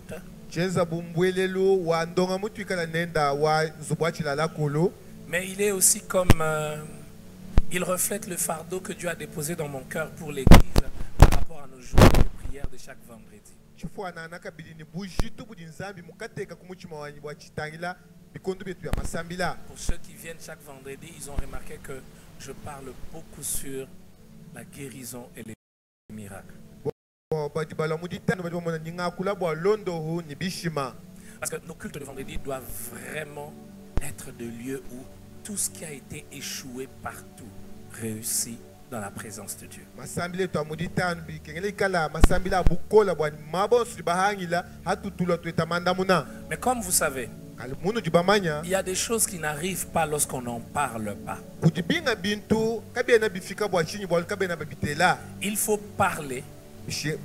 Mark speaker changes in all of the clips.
Speaker 1: porte. Mais il est aussi comme... il reflète le fardeau que Dieu a déposé dans mon cœur pour l'Église par rapport à nos jours de prière de chaque vendredi. Pour ceux qui viennent chaque vendredi, ils ont remarqué que je parle beaucoup sur la guérison et les miracles. Parce que nos cultes de vendredi doivent vraiment être des lieux où tout ce qui a été échoué partout réussit dans la présence de Dieu. Mais comme vous savez, il y a des choses qui n'arrivent pas lorsqu'on n'en parle pas. Il faut parler et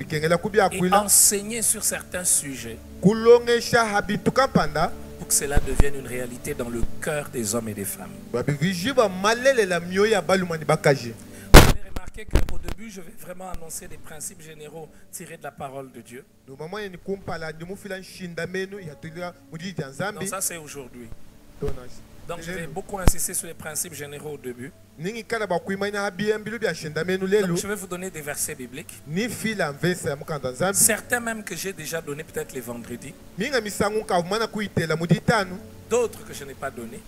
Speaker 1: enseigner sur certains sujets pour que cela devienne une réalité dans le cœur des hommes et des femmes. Vous avez remarqué qu'au début, je vais vraiment annoncer des principes généraux tirés de la parole de Dieu. Donc ça, c'est aujourd'hui. Donc je vais beaucoup insister sur les principes généraux au début. Donc je vais vous donner des versets bibliques. Certains même que j'ai déjà donné peut-être les vendredis. D'autres que je n'ai pas donné.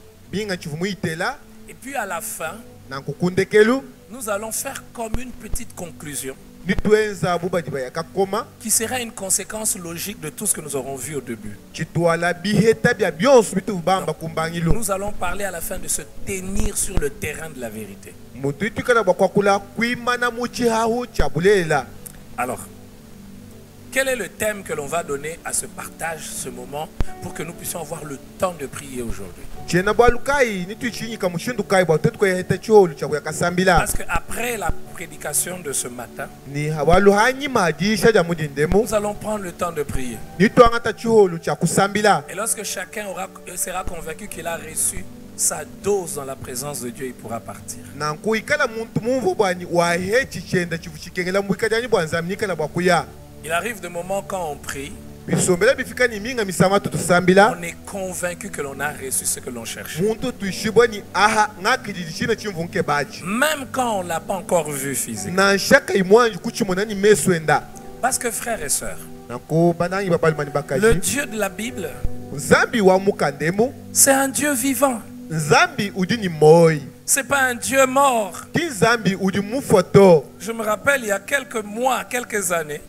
Speaker 1: Et puis à la fin, nous allons faire comme une petite conclusion qui sera une conséquence logique de tout ce que nous aurons vu au début. Donc, nous allons parler à la fin de se tenir sur le terrain de la vérité. Alors, quel est le thème que l'on va donner à ce partage, ce moment, pour que nous puissions avoir le temps de prier aujourd'hui? Parce qu'après la prédication de ce matin, nous allons prendre le temps de prier. Et lorsque chacun sera convaincu qu'il a reçu sa dose dans la présence de Dieu, il pourra partir. Il arrive des moments quand on prie, on est convaincu que l'on a reçu ce que l'on cherche. Même quand on ne l'a pas encore vu physiquement. Parce que frères et sœurs, le Dieu de la Bible, c'est un Dieu vivant. C'est pas un Dieu mort. Je me rappelle il y a quelques mois, quelques années,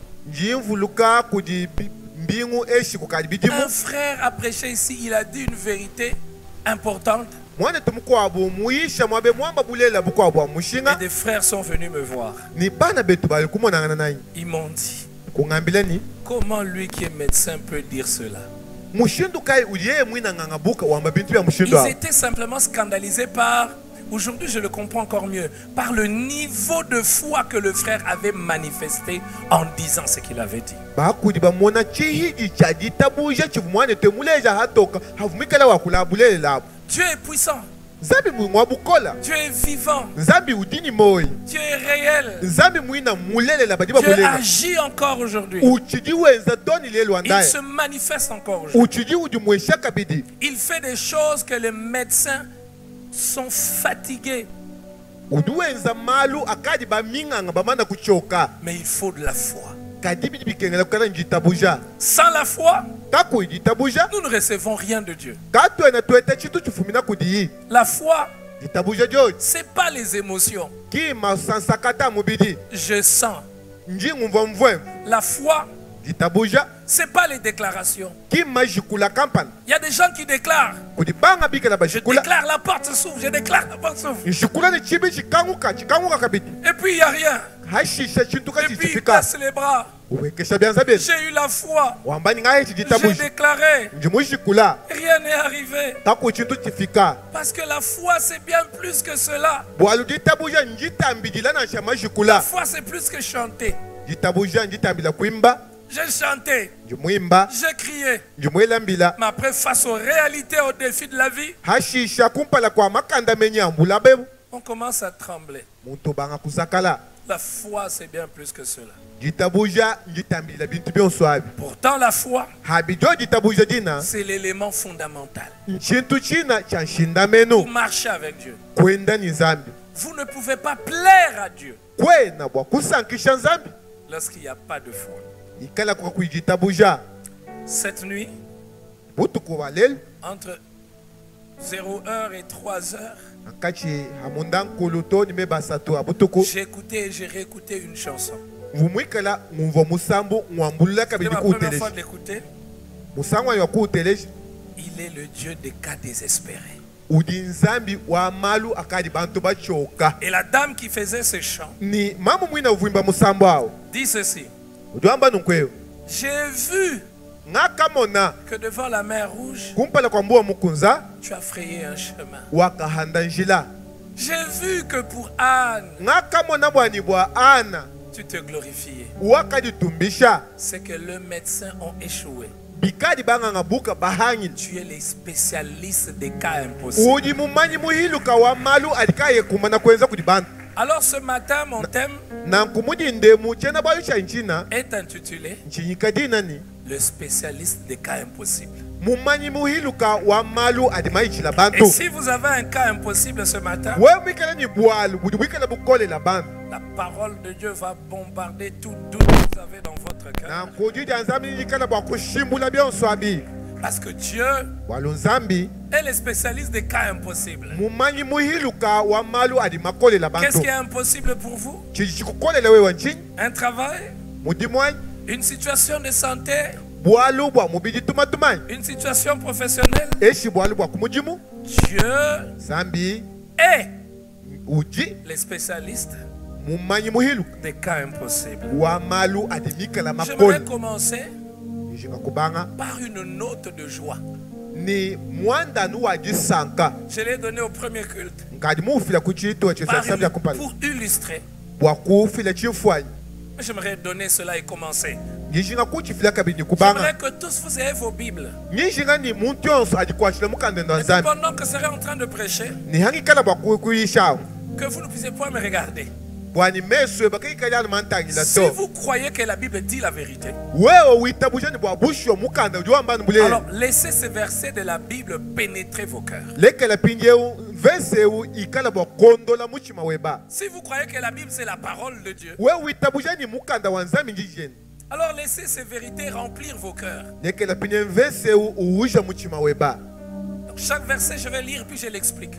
Speaker 1: un frère a prêché ici, il a dit une vérité importante. Et des frères sont venus me voir. Ils m'ont dit, comment lui qui est médecin peut dire cela? Ils étaient simplement scandalisés par, aujourd'hui je le comprends encore mieux, par le niveau de foi que le frère avait manifesté en disant ce qu'il avait dit. Dieu est puissant. Dieu est vivant. Dieu est réel. Dieu agit encore aujourd'hui. Il se manifeste encore aujourd'hui. Il fait des choses que les médecins sont fatigués. Mais il faut de la foi. Sans la foi, nous ne recevons rien de Dieu. La foi, ce n'est pas les émotions. Je sens. La foi, ce n'est pas les déclarations. Il y a des gens qui déclarent. Je déclare, la porte s'ouvre. Je déclare, la porte s'ouvre. Et puis il n'y a rien. Et puis il passe les bras. J'ai eu la foi. J'ai déclaré. Rien n'est arrivé. Parce que la foi c'est bien plus que cela. La foi c'est plus que chanter. J'ai chanté, j'ai crié, mais après face aux réalités, aux défis de la vie, on commence à trembler.
Speaker 2: La foi, c'est bien plus que cela.
Speaker 1: Pourtant,
Speaker 2: la foi, c'est l'élément fondamental pour marcher avec Dieu. Vous ne pouvez pas plaire à Dieu lorsqu'il n'y a pas de foi. Cette nuit, entre 0h et 3h, j'ai écouté et j'ai réécouté une chanson. C'est ma première fois de l'écouter. Il est le Dieu des cas désespérés. Et la dame qui faisait ce chant dit ceci: j'ai vu que devant la mer Rouge, tu as frayé un chemin. J'ai vu que pour Anne, tu te glorifiais. C'est que les médecins ont échoué. Tu es les spécialistes des cas impossibles. Alors ce matin, mon thème est intitulé le spécialiste des cas impossibles. Et si vous avez un cas impossible ce matin, la parole de Dieu va bombarder tout doute que vous avez dans votre cœur. Parce que Dieu est le spécialiste des cas impossibles. Qu'est-ce qui est impossible pour vous? Un travail? Une situation de santé? Une situation professionnelle? Dieu est le spécialiste des cas impossibles. J'aimerais commencer par une note de joie. Je l'ai donné au premier culte pour illustrer. J'aimerais donner cela et commencer. J'aimerais que tous vous ayez vos Bibles. Et pendant que je serai en train de prêcher, que vous ne puissiez pas me regarder. Si vous croyez que la Bible dit la vérité, alors laissez ces versets de la Bible pénétrer vos cœurs. Si vous croyez que la Bible c'est la parole de Dieu, alors laissez ces vérités remplir vos cœurs. Donc, chaque verset je vais lire puis je l'explique.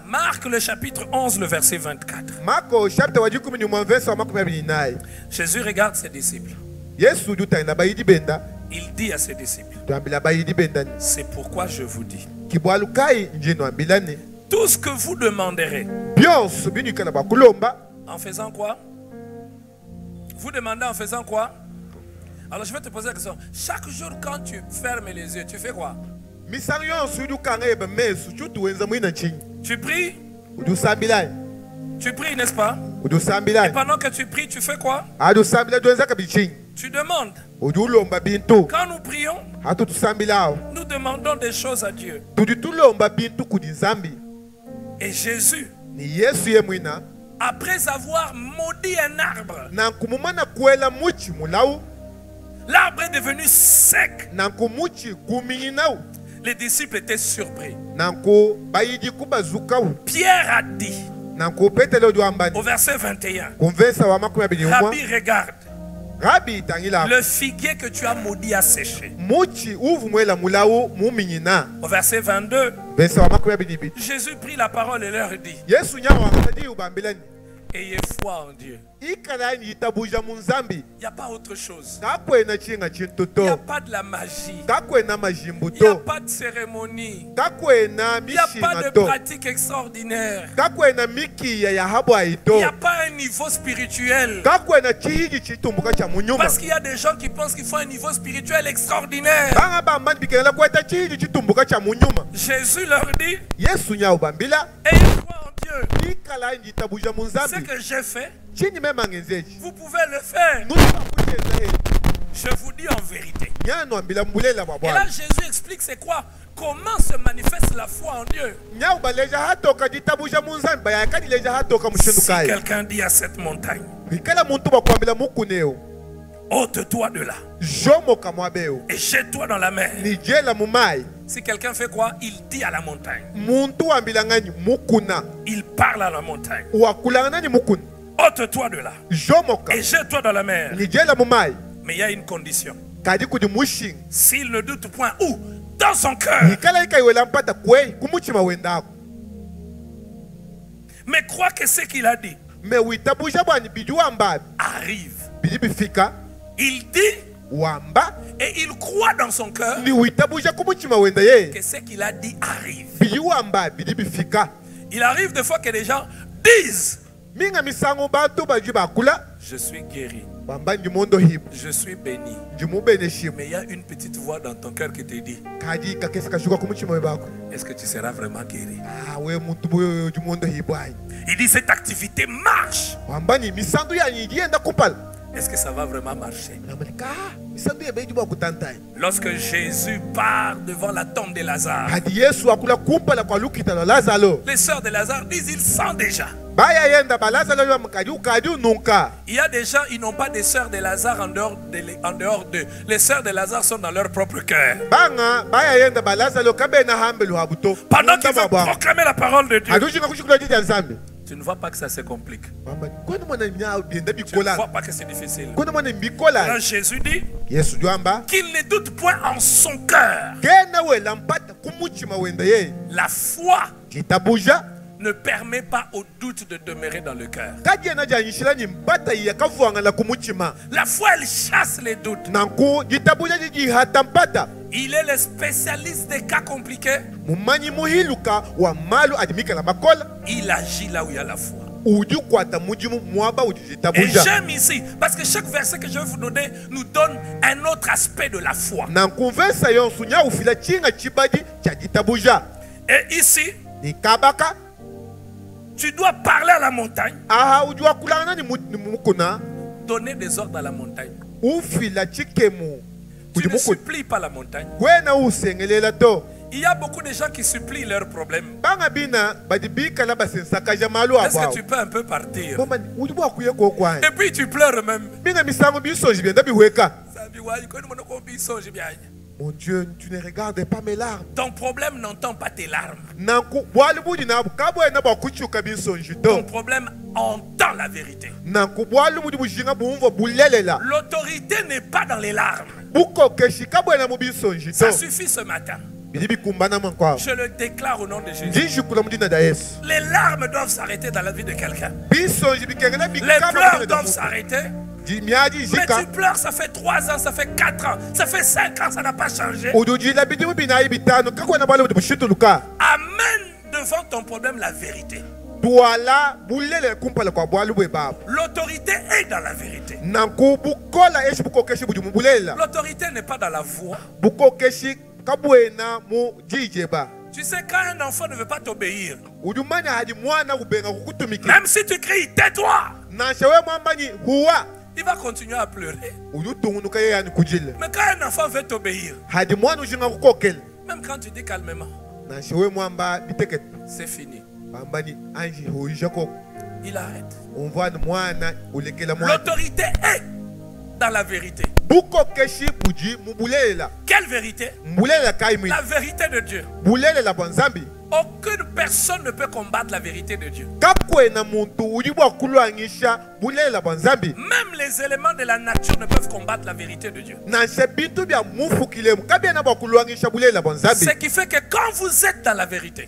Speaker 2: Marc le chapitre 11 le verset 24. Jésus regarde ses disciples. Il dit à ses disciples: c'est pourquoi je vous dis, tout ce que vous demanderez, en faisant quoi? Vous demandez en faisant quoi? Alors je vais te poser la question. Chaque jour quand tu fermes les yeux, tu fais quoi? Tu pries? Tu pries, n'est-ce pas? Et pendant que tu pries, tu fais quoi? Tu demandes. Quand nous prions, nous demandons des choses à Dieu. Et Jésus, après avoir maudit un arbre, l'arbre est devenu sec. Les disciples étaient surpris. Pierre a dit au verset 21, Rabbi, regarde, le figuier que tu as maudit a séché. Au verset 22, Jésus prit la parole et leur dit: ayez foi en Dieu. Il n'y a pas autre chose. Il n'y a pas de la magie. Il n'y a pas de cérémonie. Il n'y a pas de pratique extraordinaire. Il n'y a pas un niveau spirituel. Parce qu'il y a des gens qui pensent qu'il faut un niveau spirituel extraordinaire. Jésus leur dit: ayez foi en Dieu. Ce que j'ai fait, vous pouvez le faire. Je vous dis en vérité. Et là Jésus explique c'est quoi comment se manifeste la foi en Dieu? Si quelqu'un dit à cette montagne, ôte-toi de là et jette-toi dans la mer. Si quelqu'un fait quoi? Il dit à la montagne. Il parle à la montagne. Ôte-toi de là et jette-toi dans la mer. Mais il y a une condition. S'il ne doute point où? Dans son cœur. Mais crois que ce qu'il a dit arrive. Il dit et il croit dans son cœur que ce qu'il a dit arrive. Il arrive des fois que les gens disent: je suis guéri, je suis béni. Mais il y a une petite voix dans ton cœur qui te dit: est-ce que tu seras vraiment guéri? Il dit: cette activité marche. Est-ce que ça va vraiment marcher? Lorsque Jésus part devant la tombe de Lazare, les sœurs de Lazare disent: ils sentent déjà. Il y a des gens, ils n'ont pas des sœurs de Lazare en dehors de. Les sœurs de Lazare sont dans leur propre cœur. Pendant qu'ils vont proclamer la parole de Dieu, tu ne vois pas que ça se complique. Tu ne vois pas que c'est difficile. Alors Jésus dit qu'il ne doute point en son cœur. La foi ne permet pas au doute de demeurer dans le cœur. La foi, elle chasse les doutes. Il est le spécialiste des cas compliqués. Il agit là où il y a la foi. Et j'aime ici, parce que chaque verset que je vais vous donner nous donne un autre aspect de la foi. Et ici, tu dois parler à la montagne, donner des ordres à la montagne. Tu ne supplies pas la montagne. Il y a beaucoup de gens qui supplient leurs problèmes. Est-ce que tu peux un peu partir? Et puis tu pleures même.
Speaker 1: Mon Dieu, tu ne regardes pas mes larmes.
Speaker 2: Ton problème n'entend pas tes larmes. Ton problème entend la vérité. L'autorité n'est pas dans les larmes. Ça suffit ce matin. Je le déclare au nom de Jésus. Les larmes doivent s'arrêter dans la vie de quelqu'un. Les pleurs doivent s'arrêter. Mais tu pleures, ça fait 3 ans, ça fait 4 ans, ça fait 5 ans, ça n'a pas changé. Amène devant ton problème la vérité. L'autorité est dans la vérité. L'autorité n'est pas dans la voix. Tu sais, quand un enfant ne veut pas t'obéir, même si tu cries tais-toi, il va continuer à pleurer. Mais quand un enfant veut t'obéir, même quand tu dis calmement, c'est fini, il arrête. L'autorité est dans la vérité. Quelle vérité? La vérité de Dieu. Aucune personne ne peut combattre la vérité de Dieu. Même les éléments de la nature ne peuvent combattre la vérité de Dieu. Ce qui fait que quand vous êtes dans la vérité,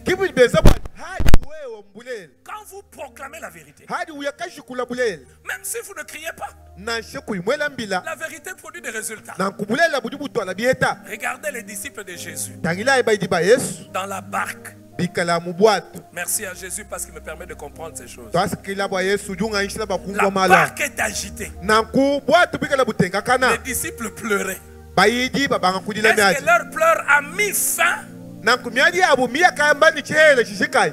Speaker 2: quand vous proclamez la vérité, même si vous ne criez pas, la vérité produit des résultats. Regardez les disciples de Jésus dans la barque. Merci à Jésus parce qu'il me permet de comprendre ces choses. La barque est agitée. Les disciples pleuraient. Est-ce que leur pleur a mis fin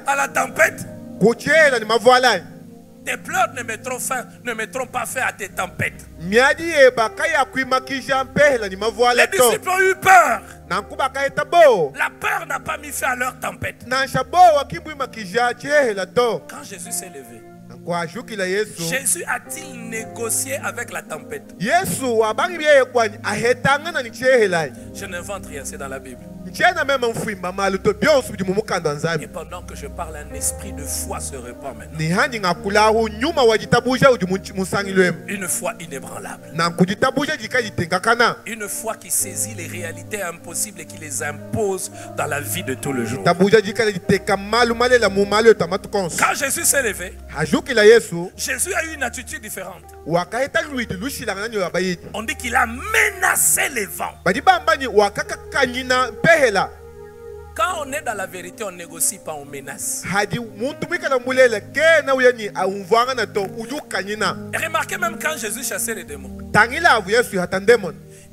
Speaker 2: à la tempête? Tes pleurs ne mettront pas fin à tes tempêtes. Les disciples ont eu peur. La peur n'a pas mis fin à leur tempête. Quand Jésus s'est levé, Jésus a-t-il négocié avec la tempête? Je n'invente rien, c'est dans la Bible. Et pendant que je parle, un esprit de foi se répand maintenant. Une foi inébranlable. Une foi qui saisit les réalités impossibles et qui les impose dans la vie de tout le jour. Quand Jésus s'est levé, Jésus a eu une attitude différente. On dit qu'il a menacé les vents. Quand on est dans la vérité, on ne négocie pas, on menace. Et remarquez même quand Jésus chassait les démons,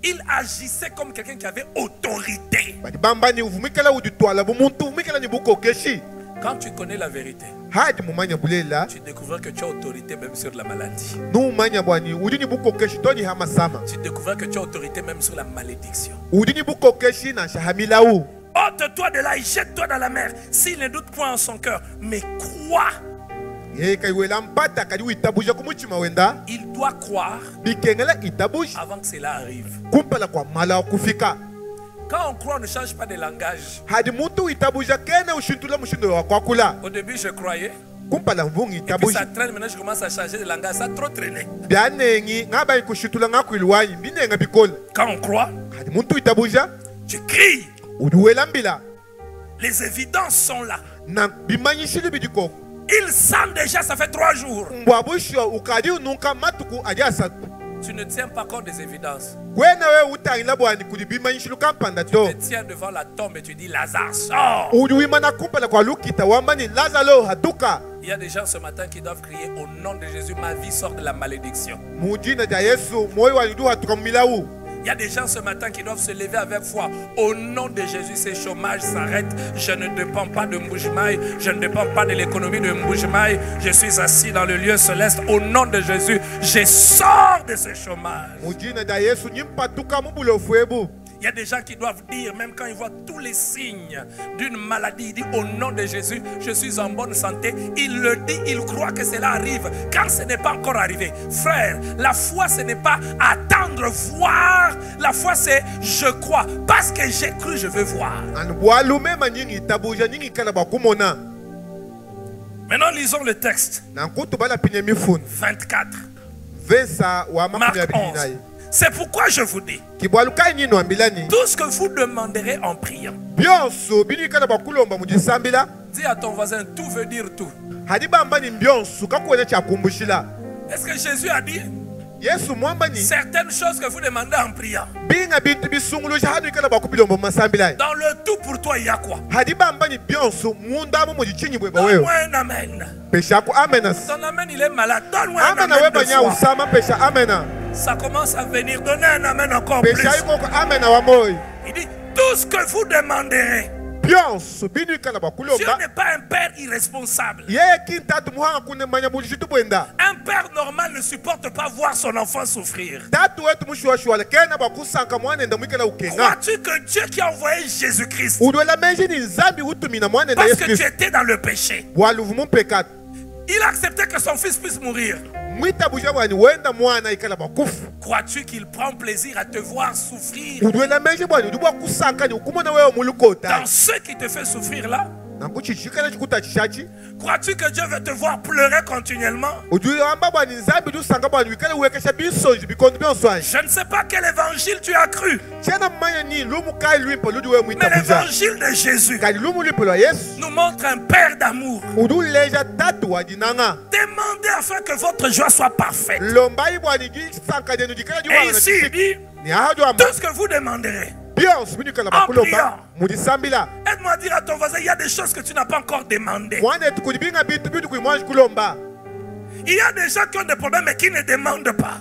Speaker 2: il agissait comme quelqu'un qui avait autorité. Quand tu connais la vérité, tu découvres que tu as autorité même sur la maladie. Tu découvres que tu as autorité même sur la malédiction. Ôte-toi de là et jette-toi dans la mer. S'il ne doute point en son cœur, mais crois. Il doit croire avant que cela arrive. Quand on croit, on ne change pas de langage. Au début, je croyais. Et puis ça traîne, maintenant je commence à changer de langage. Ça a trop traîné. Quand on croit, tu cries. Les évidences sont là. Ils sentent déjà, ça fait 3 jours. Tu ne tiens pas compte des évidences. Tu te tiens devant la tombe et tu dis Lazare sort. Il y a des gens ce matin qui doivent crier au nom de Jésus, ma vie sort de la malédiction. Il y a des gens ce matin qui doivent se lever avec foi. Au nom de Jésus, ces chômages s'arrêtent. Je ne dépends pas de Mbujimaï. Je ne dépends pas de l'économie de Mbujimaï. Je suis assis dans le lieu céleste. Au nom de Jésus, je sors de ce chômage. Il y a des gens qui doivent dire, même quand ils voient tous les signes d'une maladie, ils disent au nom de Jésus, je suis en bonne santé. Il le dit, il croit que cela arrive quand ce n'est pas encore arrivé. Frère, la foi ce n'est pas attendre, voir. La foi c'est je crois. Parce que j'ai cru, je veux voir. Maintenant lisons le texte. 24. Marc 11. C'est pourquoi je vous dis, tout ce que vous demanderez en priant. Dis à ton voisin, tout veut dire tout. Est-ce que Jésus a dit certaines choses que vous demandez en priant? Dans le tout pour toi, il y a quoi? Donne-moi un amen. Ton amen, il est malade. Donne-moi un amen de foi. Ça commence à venir. Donnez un amen encore plus. Il dit, tout ce que vous demanderez. Dieu n'est pas un père irresponsable. Un père normal ne supporte pas voir son enfant souffrir. Crois-tu que Dieu qui a envoyé Jésus-Christ parce que tu étais dans le péché, il a accepté que son fils puisse mourir? Crois-tu qu'il prend plaisir à te voir souffrir? Dans ce qui te fait souffrir là? Crois-tu que Dieu veut te voir pleurer continuellement? Je ne sais pas quel évangile tu as cru, mais l'évangile de Jésus nous montre un père d'amour. Demandez afin que votre joie soit parfaite. Et ici il dit, tout ce que vous demanderez en priant. Aide-moi à dire à ton voisin, il y a des choses que tu n'as pas encore demandées. Il y a des gens qui ont des problèmes mais qui ne demandent pas.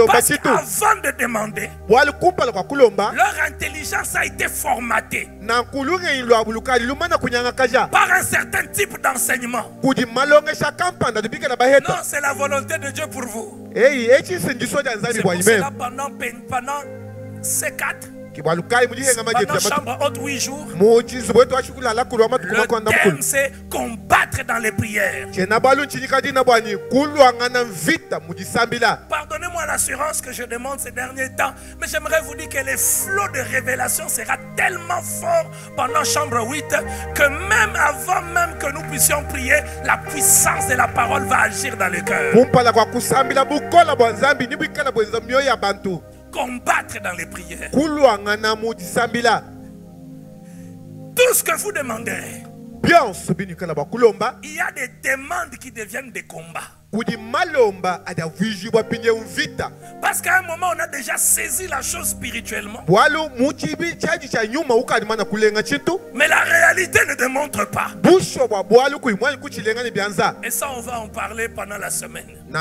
Speaker 2: Parce qu'avant de demander, leur intelligence a été formatée par un certain type d'enseignement. Non, c'est la volonté de Dieu pour vous. C'est pour cela pendant ces 4 pendant chambre haute 8 jours, le thème c'est combattre dans les prières. Pardonnez-moi l'assurance que je demande ces derniers temps, mais j'aimerais vous dire que les flots de révélation sera tellement fort pendant chambre 8 que même avant même que nous puissions prier, la puissance de la parole va agir dans le cœur. Combattre dans les prières. Tout ce que vous demanderez, il y a des demandes qui deviennent des combats. Parce qu'à un moment, on a déjà saisi la chose spirituellement. Mais la réalité ne démontre pas. Et ça, on va en parler pendant la semaine. Mais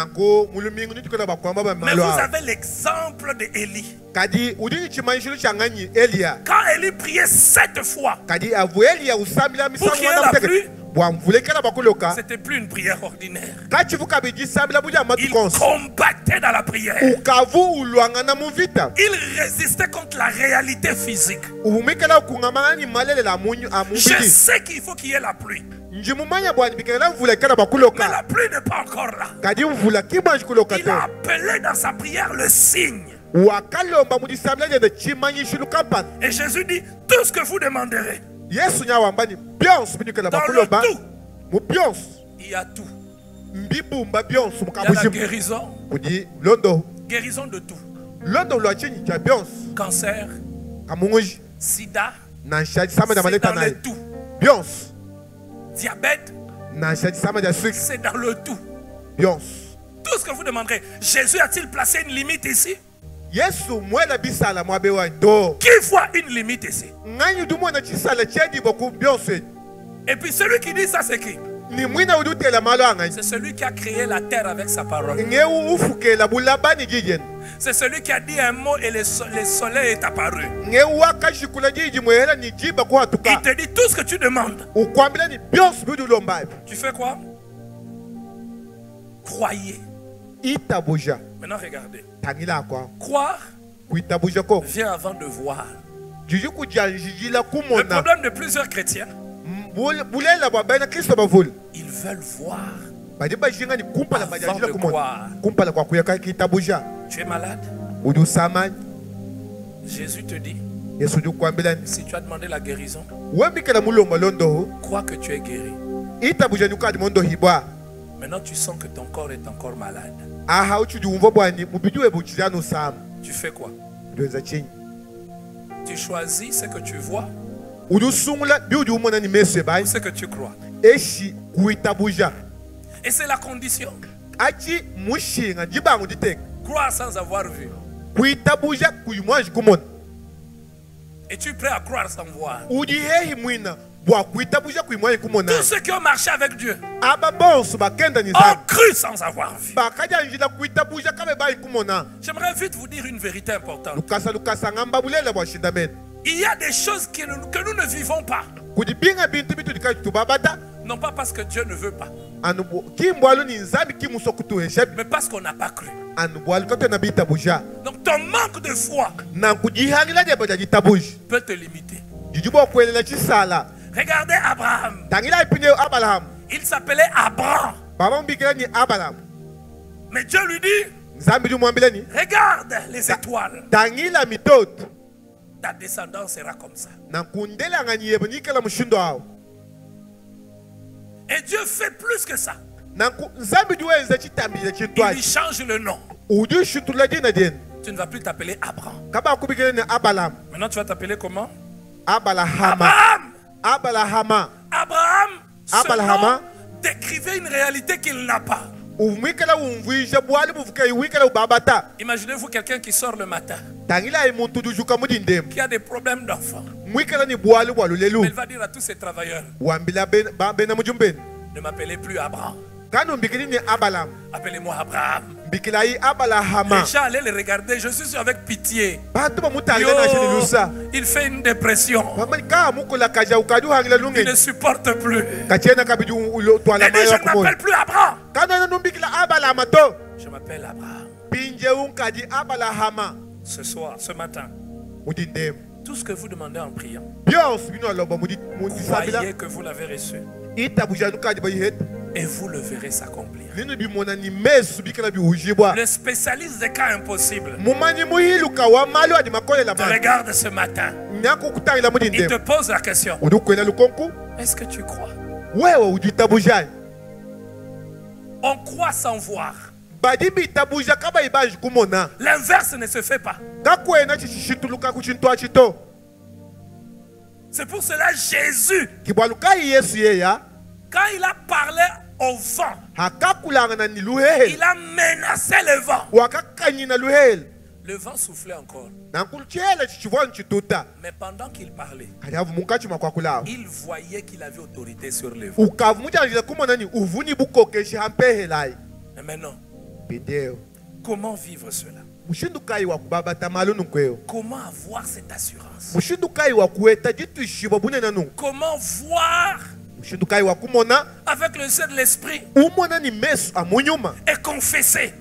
Speaker 2: vous avez l'exemple d'Élie. Quand Élie priait 7 fois pour qu'il y ait la pluie, c'était plus une prière ordinaire. Il combattait dans la prière. Il résistait contre la réalité physique. Je sais qu'il faut qu'il y ait la pluie. Mais la pluie n'est pas encore là. Il a appelé dans sa prière le signe. Et Jésus dit, tout ce que vous demanderez, dans le tout, il y a tout. Il y a la guérison. Guérison de tout. Cancer, sida, c'est dans le tout. Diabète, c'est dans le tout. Tout ce que vous demanderez. Jésus a-t-il placé une limite ici? Qui voit une limite ici? Et puis celui qui dit ça, c'est qui? C'est celui qui a créé la terre avec sa parole. C'est celui qui a dit un mot et le soleil est apparu. Il te dit tout ce que tu demandes. Tu fais quoi? Croyez. Maintenant regardez. Croire vient avant de voir. Le problème de plusieurs chrétiens, ils veulent voir avant de croire. Tu es malade? Jésus te dit, si tu as demandé la guérison, crois que tu es guéri. Maintenant tu sens que ton corps est encore malade. Tu fais quoi? Tu choisis ce que tu vois ou ce que tu crois. Et c'est la condition. Croire sans avoir vu. Et tu es prêt à croire sans voir. Tous ceux qui ont marché avec Dieu ont cru sans avoir vu. J'aimerais vite vous dire une vérité importante. Il y a des choses que nous ne vivons pas. Non pas parce que Dieu ne veut pas, mais parce qu'on n'a pas cru. Donc ton manque de foi peut te limiter. Regardez Abraham. Il s'appelait Abraham. Mais Dieu lui dit, regarde les étoiles. Ta descendance sera comme ça. Et Dieu fait plus que ça. Il lui change le nom. Tu ne vas plus t'appeler Abraham. Maintenant tu vas t'appeler comment? Abraham. Abraham, ce nom décrivait une réalité qu'il n'a pas. Imaginez-vous quelqu'un qui sort le matin, qui a des problèmes d'enfant. Mais il va dire à tous ses travailleurs, ne m'appelez plus Abraham, Appelez-moi Abraham. Les gens allaient le regarder, je suis sûr avec pitié. Yo, il fait une dépression. Il ne supporte plus. Il dit, je ne m'appelle plus Abraham. Je m'appelle Abraham. Ce soir, ce matin, tout ce que vous demandez en priant, croyez que vous l'avez reçu. Et vous le verrez s'accomplir. Le spécialiste des cas impossibles te regarde ce matin. Il te pose la question. Est-ce que tu crois? On croit sans voir. L'inverse ne se fait pas. C'est pour cela Jésus, quand il a parlé au vent, il a menacé le vent. Le vent soufflait encore. Mais pendant qu'il parlait, il voyait qu'il avait autorité sur le vent. Et maintenant, comment vivre cela? Comment avoir cette assurance? Comment voir avec le sein de l'esprit et confesser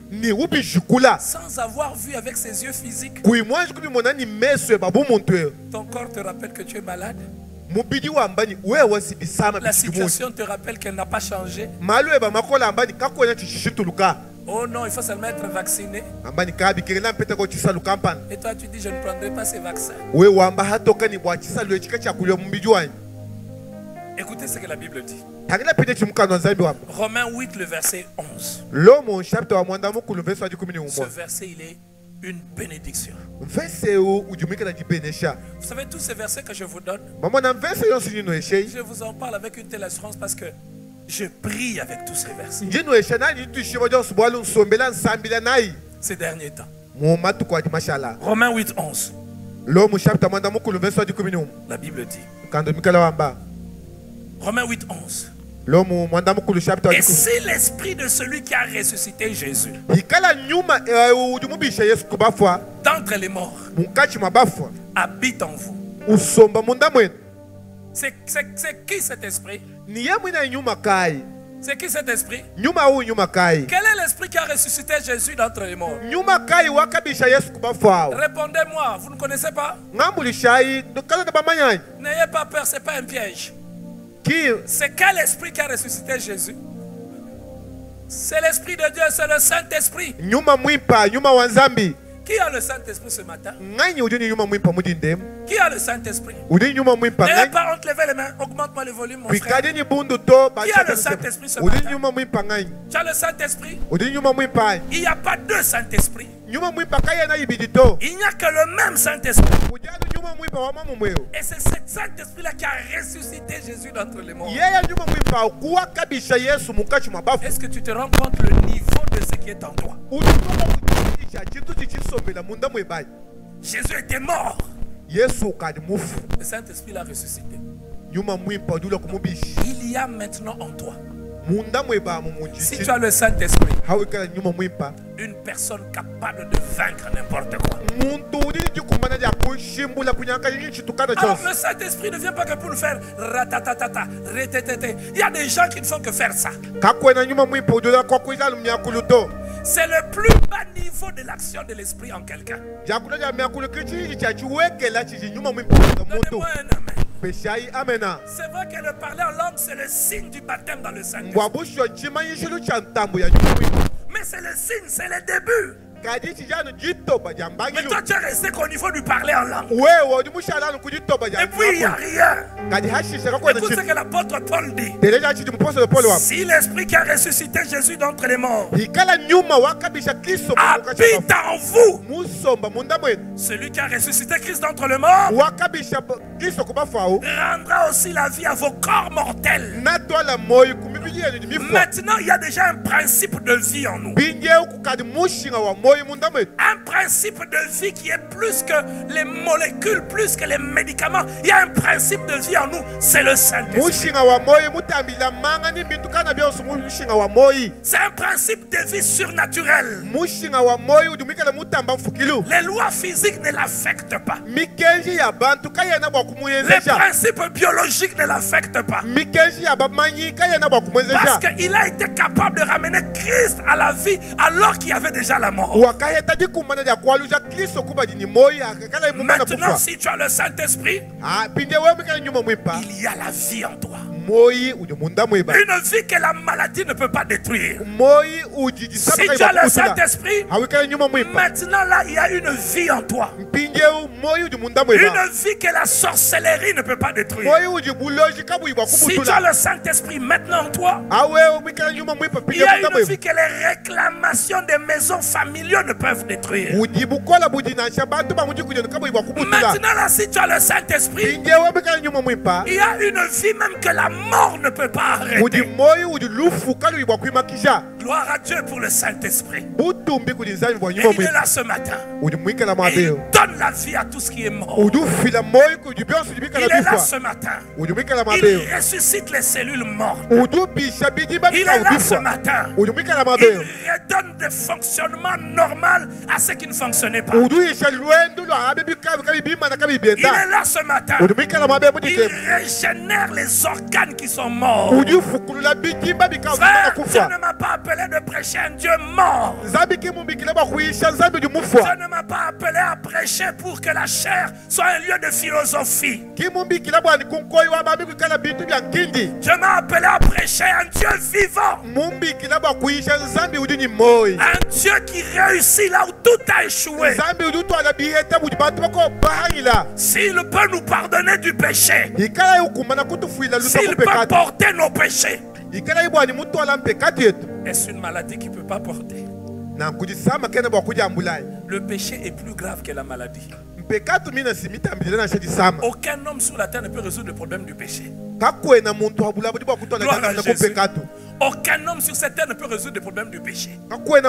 Speaker 2: sans avoir vu avec ses yeux physiques? Ton corps te rappelle que tu es malade. La situation te rappelle qu'elle n'a pas changé. Oh non, il faut seulement être vacciné. Et toi tu dis, je ne prendrai pas ces vaccins. Écoutez ce que la Bible dit. Romains 8, le verset 11. Ce verset, il est une bénédiction. Vous savez, tous ces versets que je vous donne, je vous en parle avec une telle assurance parce que je prie avec tous ces versets ces derniers temps. Romains 8, 11. La Bible dit. Romains 8, 11. Et si l'esprit de celui qui a ressuscité Jésus d'entre les morts habite en vous, c'est qui cet esprit? C'est qui cet esprit? Quel est l'esprit qui a ressuscité Jésus d'entre les morts? Répondez-moi, vous ne connaissez pas? N'ayez pas peur, ce n'est pas un piège. C'est quel esprit qui a ressuscité Jésus? C'est l'esprit de Dieu, c'est le Saint-Esprit. Qui a le Saint-Esprit ce matin? Qui a le Saint-Esprit? N'ayez pas honte, levez les mains. Augmente-moi le volume, mon frère. Qui a le Saint-Esprit ce matin? Tu as le Saint-Esprit? Il n'y a pas deux Saint-Esprits. Il n'y a que le même Saint-Esprit. Et c'est ce Saint-Esprit-là qui a ressuscité Jésus d'entre les morts. Est-ce que tu te rends compte le niveau de ce qui est en toi? Jésus était mort. Le Saint-Esprit l'a ressuscité. Il y a maintenant en toi, si tu as le Saint-Esprit, une personne capable de vaincre n'importe quoi. Alors le Saint-Esprit ne vient pas que pour nous faire ratatatata, retetete. Il y a des gens qui ne font que faire ça. C'est le plus bas niveau de l'action de l'Esprit en quelqu'un. Donnez-moi un amen. C'est vrai que le parler en langue, c'est le signe du baptême dans le Saint-Esprit. Mais c'est le signe, c'est le début. Mais toi tu es resté qu'au niveau du parler en langue. Et puis il n'y a rien. Écoute ce que l'apôtre Paul dit. Si l'esprit qui a ressuscité Jésus d'entre les morts habite en vous, celui qui a ressuscité Christ d'entre les morts rendra aussi la vie à vos corps mortels Maintenant, il y a déjà un principe de vie en nous. Un principe de vie qui est plus que les molécules, plus que les médicaments. Il y a un principe de vie en nous, c'est le Saint-Esprit. C'est un principe de vie surnaturel. Les lois physiques ne l'affectent pas. Les principes biologiques ne l'affectent pas. Parce qu'il a été capable de ramener Christ à la vie alors qu'il y avait déjà la mort. Maintenant, si tu as le Saint-Esprit, il y a la vie en toi. Une vie que la maladie ne peut pas détruire. Si tu as le Saint-Esprit, maintenant là, il y a une vie en toi. Une vie que la sorcellerie ne peut pas détruire. Si tu as le Saint-Esprit maintenant en toi, il y a une vie que les réclamations des maisons familiales ne peuvent détruire. Maintenant là, si tu as le Saint-Esprit, il y a une vie même que la mort ne peut pas arrêter. Gloire à Dieu pour le Saint-Esprit. Et il est là ce matin. Et il donne la vie à tout ce qui est mort. Il est là ce matin. Il ressuscite les cellules mortes. Il est là ce matin. Il redonne des fonctionnements normaux à ceux qui ne fonctionnaient pas. Il est là ce matin. Il régénère les organes qui sont morts. Frère, Dieu ne m'a pas appelé de prêcher un Dieu mort. Dieu ne m'a pas appelé à prêcher pour que la chair soit un lieu de philosophie. Dieu m'a appelé à prêcher un Dieu vivant. Un Dieu qui réussit là où tout a échoué. S'il peut nous pardonner du péché, s'il peut porter nos péchés, est-ce une maladie qui ne peut pas porter? Le péché est plus grave que la maladie. Aucun homme sur la terre ne peut résoudre le problème du péché. Aucun homme sur cette terre ne peut résoudre le problème du péché. Aucune